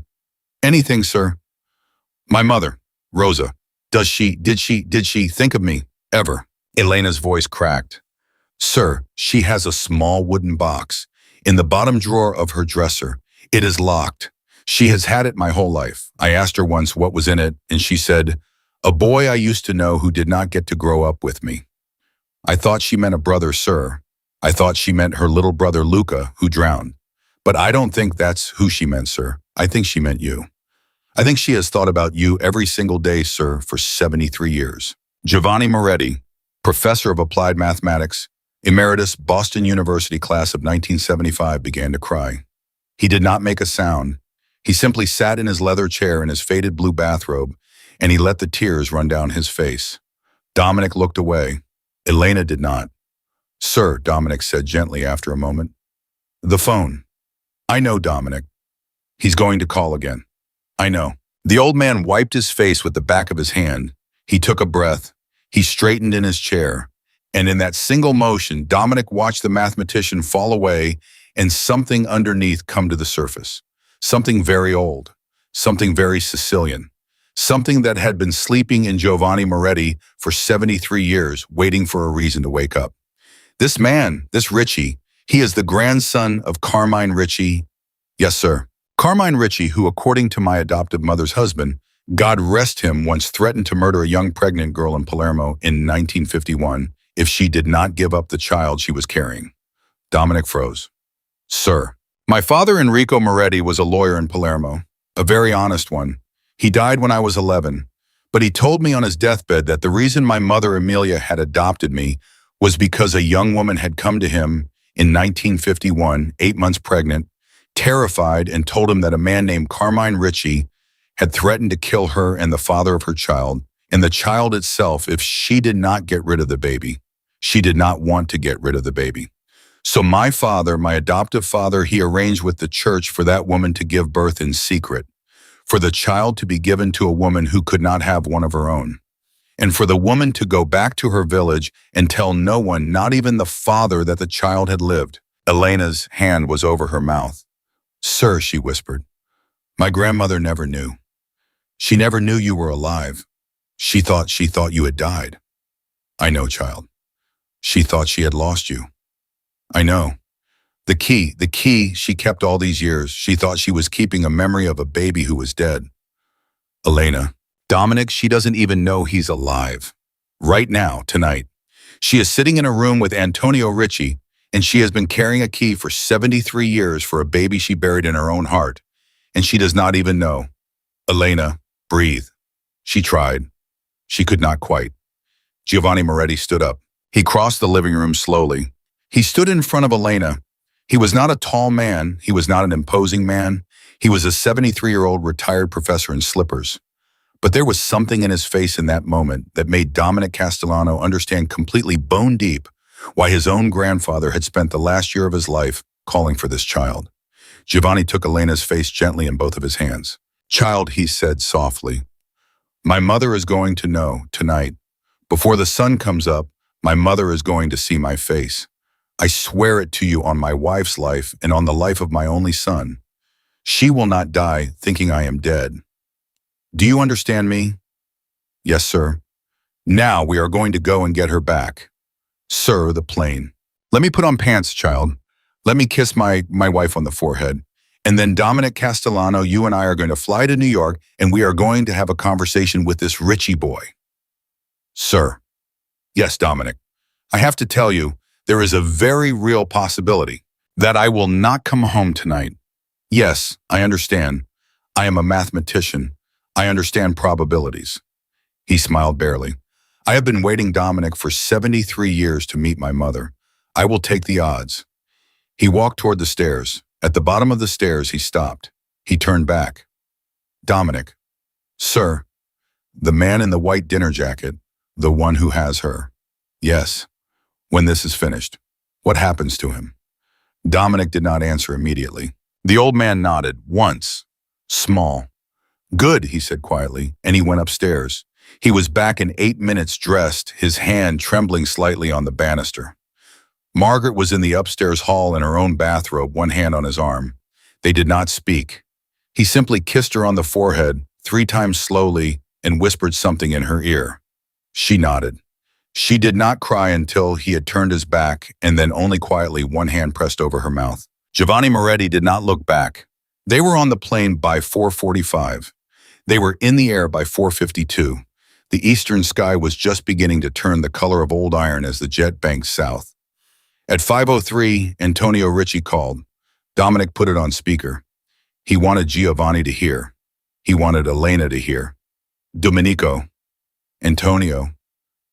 Anything, sir. My mother, Rosa, did she think of me, ever? Elena's voice cracked. Sir, she has a small wooden box in the bottom drawer of her dresser. It is locked. She has had it my whole life. I asked her once what was in it, and she said, a boy I used to know who did not get to grow up with me. I thought she meant a brother, sir. I thought she meant her little brother, Luca, who drowned. But I don't think that's who she meant, sir. I think she meant you. I think she has thought about you every single day, sir, for 73 years. Giovanni Moretti, professor of applied mathematics, emeritus, Boston University class of 1975, began to cry. He did not make a sound. He simply sat in his leather chair in his faded blue bathrobe, and he let the tears run down his face. Dominic looked away. Elena did not. Sir, Dominic said gently after a moment. The phone. I know, Dominic. He's going to call again. I know. The old man wiped his face with the back of his hand. He took a breath. He straightened in his chair. And in that single motion, Dominic watched the mathematician fall away and something underneath come to the surface. Something very old. Something very Sicilian. Something that had been sleeping in Giovanni Moretti for 73 years, waiting for a reason to wake up. This man, this Richie, he is the grandson of Carmine Ritchie. Yes, sir. Carmine Ritchie, who, according to my adoptive mother's husband, God rest him, once threatened to murder a young pregnant girl in Palermo in 1951 if she did not give up the child she was carrying. Dominic froze. Sir. My father, Enrico Moretti, was a lawyer in Palermo, a very honest one. He died when I was 11, but he told me on his deathbed that the reason my mother, Amelia, had adopted me was because a young woman had come to him in 1951, 8 months pregnant, terrified, and told him that a man named Carmine Ritchie had threatened to kill her and the father of her child, and the child itself, if she did not get rid of the baby. She did not want to get rid of the baby. So my father, my adoptive father, he arranged with the church for that woman to give birth in secret, for the child to be given to a woman who could not have one of her own, and for the woman to go back to her village and tell no one, not even the father, that the child had lived. Elena's hand was over her mouth. Sir, she whispered, my grandmother never knew. She never knew you were alive. She thought you had died. I know, child. She thought she had lost you. I know. The key she kept all these years. She thought she was keeping a memory of a baby who was dead. Elena, Dominic, she doesn't even know he's alive. Right now, tonight. She is sitting in a room with Antonio Ritchie, and she has been carrying a key for 73 years for a baby she buried in her own heart, and she does not even know. Elena, breathe. She tried. She could not quite. Giovanni Moretti stood up. He crossed the living room slowly. He stood in front of Elena. He was not a tall man. He was not an imposing man. He was a 73-year-old retired professor in slippers. But there was something in his face in that moment that made Dominic Castellano understand completely bone deep why his own grandfather had spent the last year of his life calling for this child. Giovanni took Elena's face gently in both of his hands. Child, he said softly, my mother is going to know tonight. Before the sun comes up, my mother is going to see my face. I swear it to you on my wife's life and on the life of my only son. She will not die thinking I am dead. Do you understand me? Yes, sir. Now we are going to go and get her back. Sir, the plane. Let me put on pants, child. Let me kiss my wife on the forehead. And then Dominic Castellano, you and I are going to fly to New York, and we are going to have a conversation with this Ritchie boy. Sir. Yes, Dominic. I have to tell you, there is a very real possibility that I will not come home tonight. Yes, I understand. I am a mathematician. I understand probabilities. He smiled barely. I have been waiting, Dominic, for 73 years to meet my mother. I will take the odds. He walked toward the stairs. At the bottom of the stairs, he stopped. He turned back. Dominic. Sir. The man in the white dinner jacket, the one who has her. Yes. When this is finished, what happens to him? Dominic did not answer immediately. The old man nodded, once. Small. Good, he said quietly, and he went upstairs. He was back in 8 minutes dressed, his hand trembling slightly on the banister. Margaret was in the upstairs hall in her own bathrobe, one hand on his arm. They did not speak. He simply kissed her on the forehead 3 times slowly and whispered something in her ear. She nodded. She did not cry until he had turned his back, and then only quietly, one hand pressed over her mouth. Giovanni Moretti did not look back. They were on the plane by 4:45. They were in the air by 4:52. The eastern sky was just beginning to turn the color of old iron as the jet banked south. At 5:03, Antonio Ritchie called. Dominic put it on speaker. He wanted Giovanni to hear. He wanted Elena to hear. Domenico. Antonio.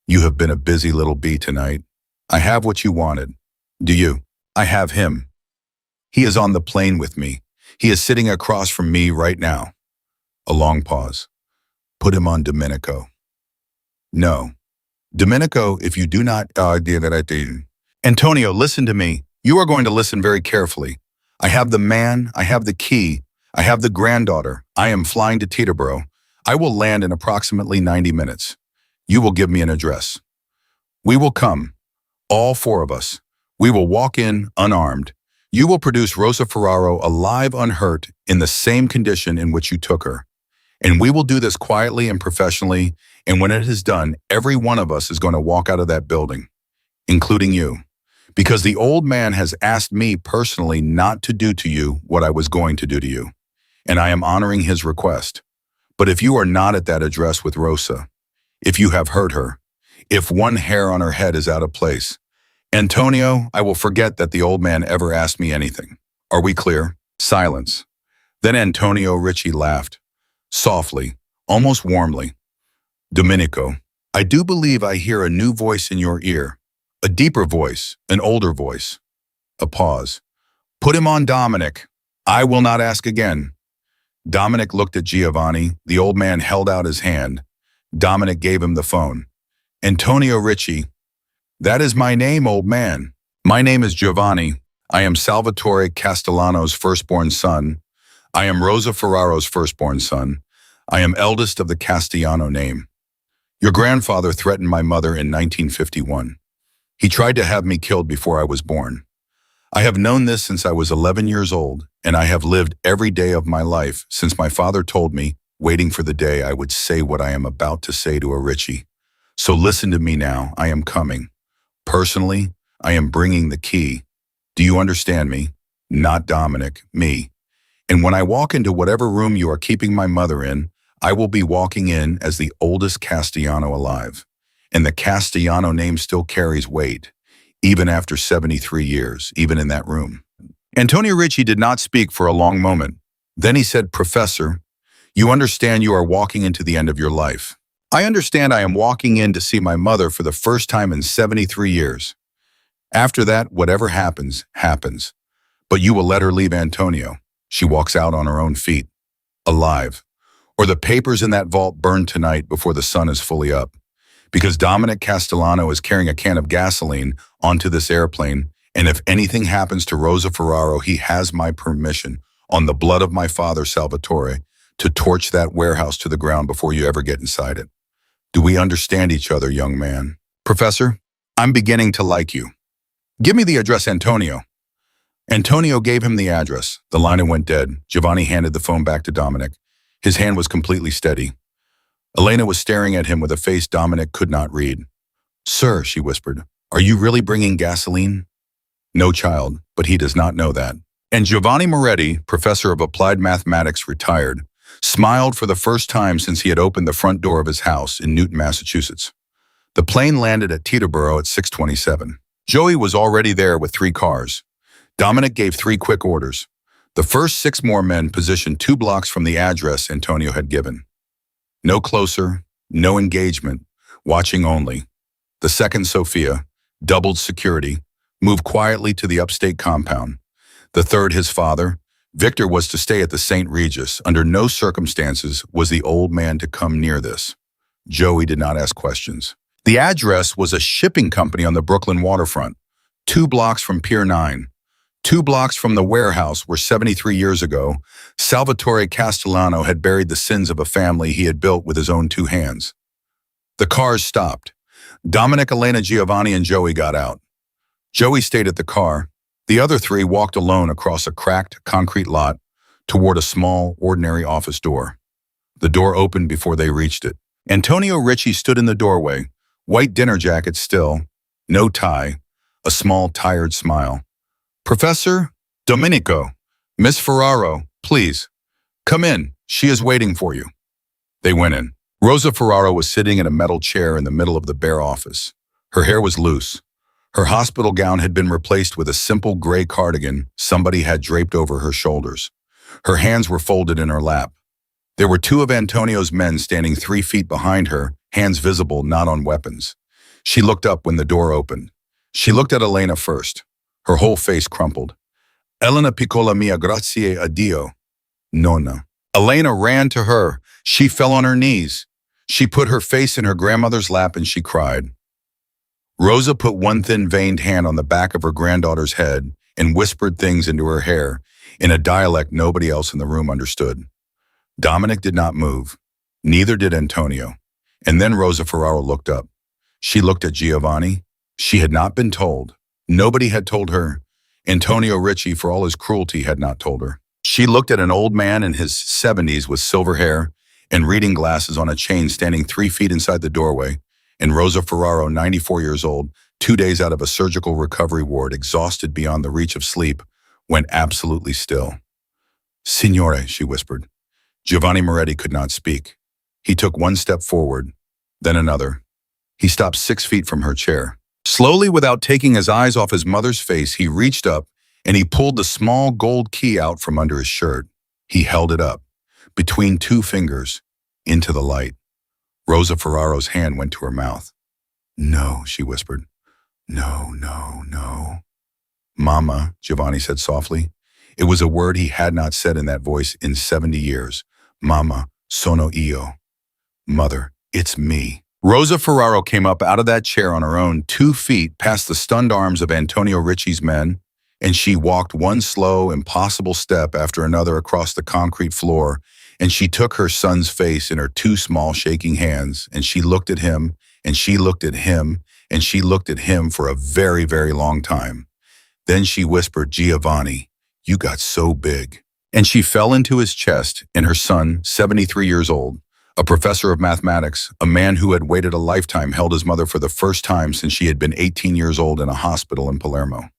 You have been a busy little bee tonight. I have what you wanted. Do you? I have him. He is on the plane with me. He is sitting across from me right now. A long pause. Put him on Domenico. No. Domenico, if you do not... Antonio, listen to me. You are going to listen very carefully. I have the man, I have the key, I have the granddaughter. I am flying to Teterboro. I will land in approximately 90 minutes. You will give me an address. We will come, all 4 of us. We will walk in unarmed. You will produce Rosa Ferraro alive, unhurt, in the same condition in which you took her. And we will do this quietly and professionally, and when it is done, every one of us is going to walk out of that building, including you. Because the old man has asked me personally not to do to you what I was going to do to you, and I am honoring his request. But if you are not at that address with Rosa, if you have hurt her, if one hair on her head is out of place, Antonio, I will forget that the old man ever asked me anything. Are we clear? Silence. Then Antonio Ricci laughed, softly, almost warmly. Domenico, I do believe I hear a new voice in your ear, a deeper voice, an older voice. A pause. Put him on Dominic. I will not ask again. Dominic looked at Giovanni. The old man held out his hand. Dominic gave him the phone. Antonio Ricci. That is my name, old man. My name is Giovanni. I am Salvatore Castellano's firstborn son. I am Rosa Ferraro's firstborn son. I am eldest of the Castellano name. Your grandfather threatened my mother in 1951. He tried to have me killed before I was born. I have known this since I was 11 years old, and I have lived every day of my life since my father told me, waiting for the day I would say what I am about to say to a Ricci. So listen to me now, I am coming. Personally, I am bringing the key. Do you understand me? Not Dominic, me. And when I walk into whatever room you are keeping my mother in, I will be walking in as the oldest Castellano alive. And the Castellano name still carries weight, even after 73 years, even in that room. Antonio Ricci did not speak for a long moment. Then he said, Professor, you understand you are walking into the end of your life. I understand I am walking in to see my mother for the first time in 73 years. After that, whatever happens, happens. But you will let her leave Antonio. She walks out on her own feet, alive. Or the papers in that vault burn tonight before the sun is fully up. Because Dominic Castellano is carrying a can of gasoline onto this airplane, and if anything happens to Rosa Ferraro, he has my permission, on the blood of my father, Salvatore, to torch that warehouse to the ground before you ever get inside it. Do we understand each other, young man? Professor, I'm beginning to like you. Give me the address, Antonio. Antonio gave him the address. The line went dead. Giovanni handed the phone back to Dominic. His hand was completely steady. Elena was staring at him with a face Dominic could not read. Sir, she whispered, are you really bringing gasoline? No, child, but he does not know that. And Giovanni Moretti, professor of applied mathematics, retired, smiled for the first time since he had opened the front door of his house in Newton, Massachusetts. The plane landed at Teterboro at 6:27. Joey was already there with 3 cars. Dominic gave 3 quick orders. The first 6 more men positioned 2 blocks from the address Antonio had given. No closer, no engagement, watching only. The second, Sophia, doubled security, moved quietly to the upstate compound. The third, his father, Victor, was to stay at the St. Regis. Under no circumstances was the old man to come near this. Joey did not ask questions. The address was a shipping company on the Brooklyn waterfront, 2 blocks from Pier 9. 2 blocks from the warehouse where 73 years ago, Salvatore Castellano had buried the sins of a family he had built with his own 2 hands. The cars stopped. Dominic, Elena, Giovanni, and Joey got out. Joey stayed at the car. The other 3 walked alone across a cracked concrete lot toward a small, ordinary office door. The door opened before they reached it. Antonio Ricci stood in the doorway, white dinner jacket still, no tie, a small, tired smile. Professor, Domenico, Miss Ferraro, please, come in. She is waiting for you. They went in. Rosa Ferraro was sitting in a metal chair in the middle of the bare office. Her hair was loose. Her hospital gown had been replaced with a simple gray cardigan somebody had draped over her shoulders. Her hands were folded in her lap. There were 2 of Antonio's men standing 3 feet behind her, hands visible, not on weapons. She looked up when the door opened. She looked at Elena first. Her whole face crumpled. Elena piccola mia, grazie a Dio. Nonna. Elena ran to her. She fell on her knees. She put her face in her grandmother's lap and she cried. Rosa put one thin-veined hand on the back of her granddaughter's head and whispered things into her hair in a dialect nobody else in the room understood. Dominic did not move. Neither did Antonio. And then Rosa Ferraro looked up. She looked at Giovanni. She had not been told. Nobody had told her. Antonio Ricci, for all his cruelty, had not told her. She looked at an old man in his 70s with silver hair and reading glasses on a chain standing 3 feet inside the doorway, and Rosa Ferraro, 94 years old, 2 days out of a surgical recovery ward, exhausted beyond the reach of sleep, went absolutely still. Signore, she whispered. Giovanni Moretti could not speak. He took one step forward, then another. He stopped 6 feet from her chair. Slowly, without taking his eyes off his mother's face, he reached up and he pulled the small gold key out from under his shirt. He held it up, between 2 fingers, into the light. Rosa Ferraro's hand went to her mouth. No, she whispered. No, no, no. Mama, Giovanni said softly. It was a word he had not said in that voice in 70 years. Mama, sono io. Mother, it's me. Rosa Ferraro came up out of that chair on her own, 2 feet past the stunned arms of Antonio Ricci's men, and she walked one slow, impossible step after another across the concrete floor, and she took her son's face in her 2 small shaking hands, and she looked at him, and she looked at him, and she looked at him for a very, very long time. Then she whispered, Giovanni, you got so big. And she fell into his chest, and her son, 73 years old, a professor of mathematics, a man who had waited a lifetime, held his mother for the first time since she had been 18 years old in a hospital in Palermo.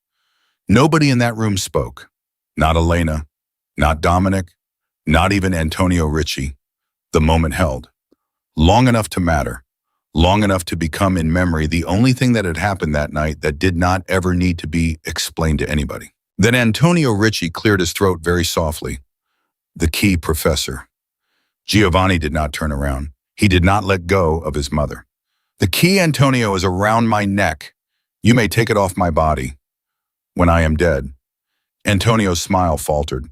Nobody in that room spoke. Not Elena, not Dominic, not even Antonio Ricci. The moment held. Long enough to matter. Long enough to become in memory the only thing that had happened that night that did not ever need to be explained to anybody. Then Antonio Ricci cleared his throat very softly. The key, Professor. Giovanni did not turn around. He did not let go of his mother. The key, Antonio, is around my neck. You may take it off my body. When I am dead. Antonio's smile faltered.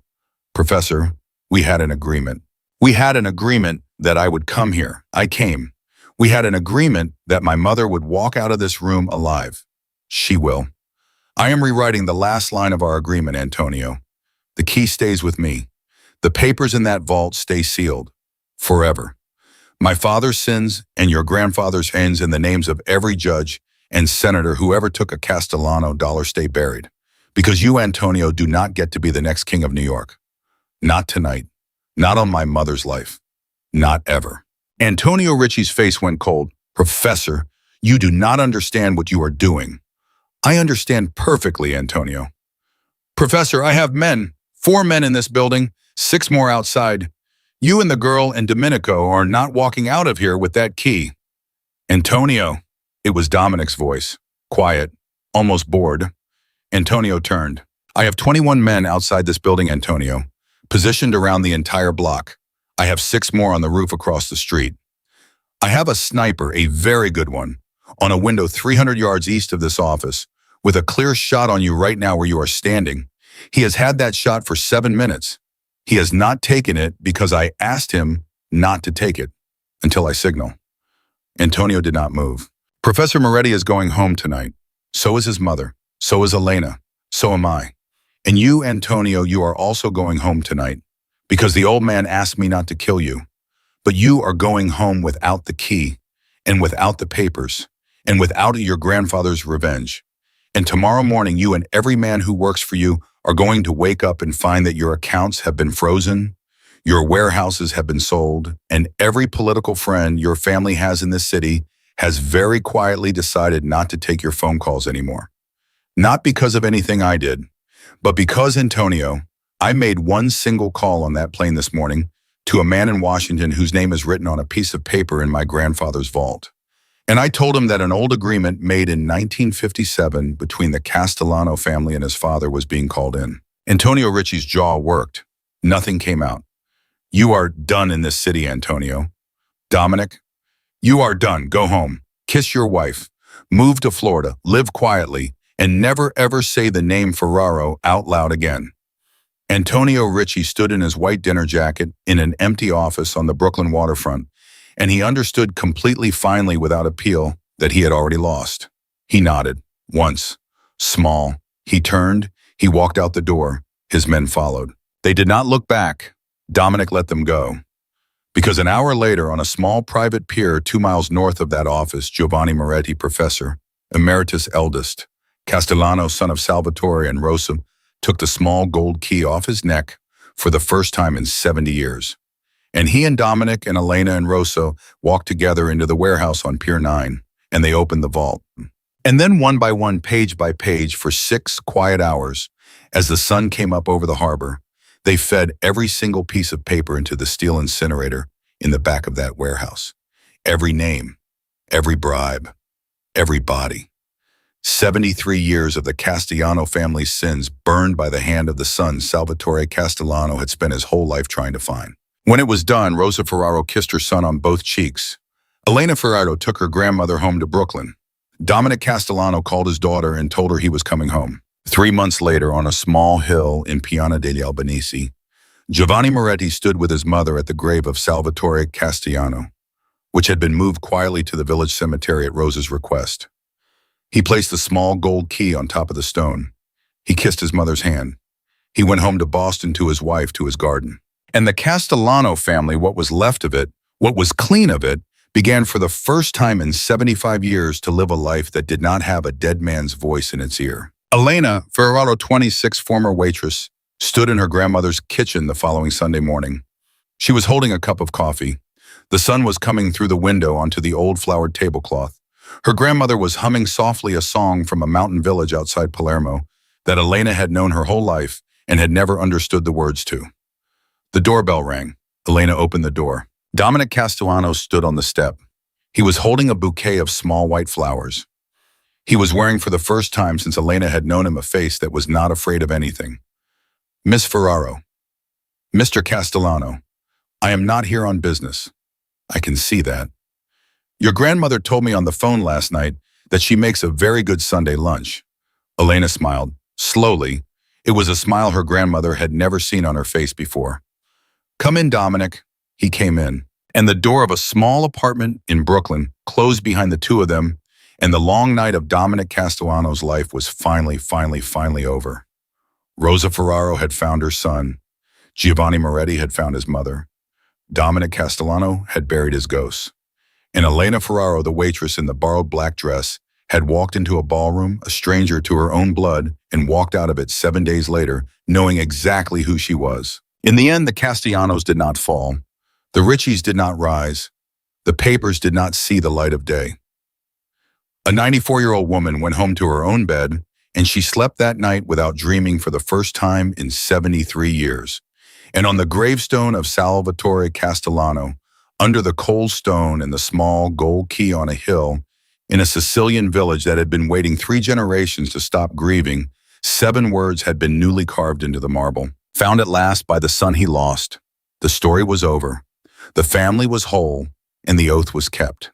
Professor, we had an agreement. We had an agreement that I would come here. I came. We had an agreement that my mother would walk out of this room alive. She will. I am rewriting the last line of our agreement, Antonio. The key stays with me. The papers in that vault stay sealed. Forever. My father's sins and your grandfather's sins and the names of every judge and senator who ever took a Castellano dollar stay buried. Because you, Antonio, do not get to be the next king of New York. Not tonight. Not on my mother's life. Not ever. Antonio Ricci's face went cold. Professor, you do not understand what you are doing. I understand perfectly, Antonio. Professor, I have men. 4 men in this building, 6 more outside. You and the girl and Domenico are not walking out of here with that key. Antonio. It was Dominic's voice. Quiet. Almost bored. Antonio turned. I have 21 men outside this building, Antonio, positioned around the entire block. I have 6 more on the roof across the street. I have a sniper, a very good one, on a window 300 yards east of this office, with a clear shot on you right now where you are standing. He has had that shot for 7 minutes. He has not taken it because I asked him not to take it until I signal. Antonio did not move. Professor Moretti is going home tonight. So is his mother. So is Elena. So am I. And you, Antonio, you are also going home tonight because the old man asked me not to kill you. But you are going home without the key and without the papers and without your grandfather's revenge. And tomorrow morning, you and every man who works for you are going to wake up and find that your accounts have been frozen, your warehouses have been sold, and every political friend your family has in this city has very quietly decided not to take your phone calls anymore. Not because of anything I did, but because, Antonio, I made one single call on that plane this morning to a man in Washington whose name is written on a piece of paper in my grandfather's vault. And I told him that an old agreement made in 1957 between the Castellano family and his father was being called in. Antonio Ricci's jaw worked. Nothing came out. You are done in this city, Antonio. Dominic, you are done. Go home. Kiss your wife. Move to Florida. Live quietly. And never ever say the name Ferraro out loud again. Antonio Ricci stood in his white dinner jacket in an empty office on the Brooklyn waterfront, and he understood completely finally without appeal that he had already lost. He nodded. Once. Small. He turned. He walked out the door. His men followed. They did not look back. Dominic let them go. Because an hour later, on a small private pier 2 miles north of that office, Giovanni Moretti, professor, emeritus eldest, Castellano, son of Salvatore and Rosa, took the small gold key off his neck for the first time in 70 years. And he and Dominic and Elena and Rosa walked together into the warehouse on Pier 9, and they opened the vault. And then one by one, page by page, for 6 quiet hours, as the sun came up over the harbor, they fed every single piece of paper into the steel incinerator in the back of that warehouse. Every name, every bribe, every body. 73 years of the Castellano family's sins burned by the hand of the son Salvatore Castellano had spent his whole life trying to find. When it was done, Rosa Ferraro kissed her son on both cheeks. Elena Ferraro took her grandmother home to Brooklyn. Dominic Castellano called his daughter and told her he was coming home. 3 months later, on a small hill in Piana degli Albanesi, Giovanni Moretti stood with his mother at the grave of Salvatore Castellano, which had been moved quietly to the village cemetery at Rosa's request. He placed the small gold key on top of the stone. He kissed his mother's hand. He went home to Boston, to his wife, to his garden. And the Castellano family, what was left of it, what was clean of it, began for the first time in 75 years to live a life that did not have a dead man's voice in its ear. Elena Ferraro, 26, former waitress, stood in her grandmother's kitchen the following Sunday morning. She was holding a cup of coffee. The sun was coming through the window onto the old flowered tablecloth. Her grandmother was humming softly a song from a mountain village outside Palermo that Elena had known her whole life and had never understood the words to. The doorbell rang. Elena opened the door. Dominic Castellano stood on the step. He was holding a bouquet of small white flowers. He was wearing for the first time since Elena had known him a face that was not afraid of anything. Miss Ferraro. Mr. Castellano, I am not here on business. I can see that. Your grandmother told me on the phone last night that she makes a very good Sunday lunch. Elena smiled, slowly. It was a smile her grandmother had never seen on her face before. Come in, Dominic. He came in, and the door of a small apartment in Brooklyn closed behind the two of them, and the long night of Dominic Castellano's life was finally over. Rosa Ferraro had found her son. Giovanni Moretti had found his mother. Dominic Castellano had buried his ghosts. And Elena Ferraro, the waitress in the borrowed black dress, had walked into a ballroom, a stranger to her own blood, and walked out of it 7 days later, knowing exactly who she was. In the end, the Castellanos did not fall. The Richies did not rise. The papers did not see the light of day. A 94-year-old woman went home to her own bed, and she slept that night without dreaming for the first time in 73 years. And on the gravestone of Salvatore Castellano, under the cold stone and the small gold key on a hill, in a Sicilian village that had been waiting 3 generations to stop grieving, 7 words had been newly carved into the marble. Found at last by the son he lost. The story was over. The family was whole, and the oath was kept.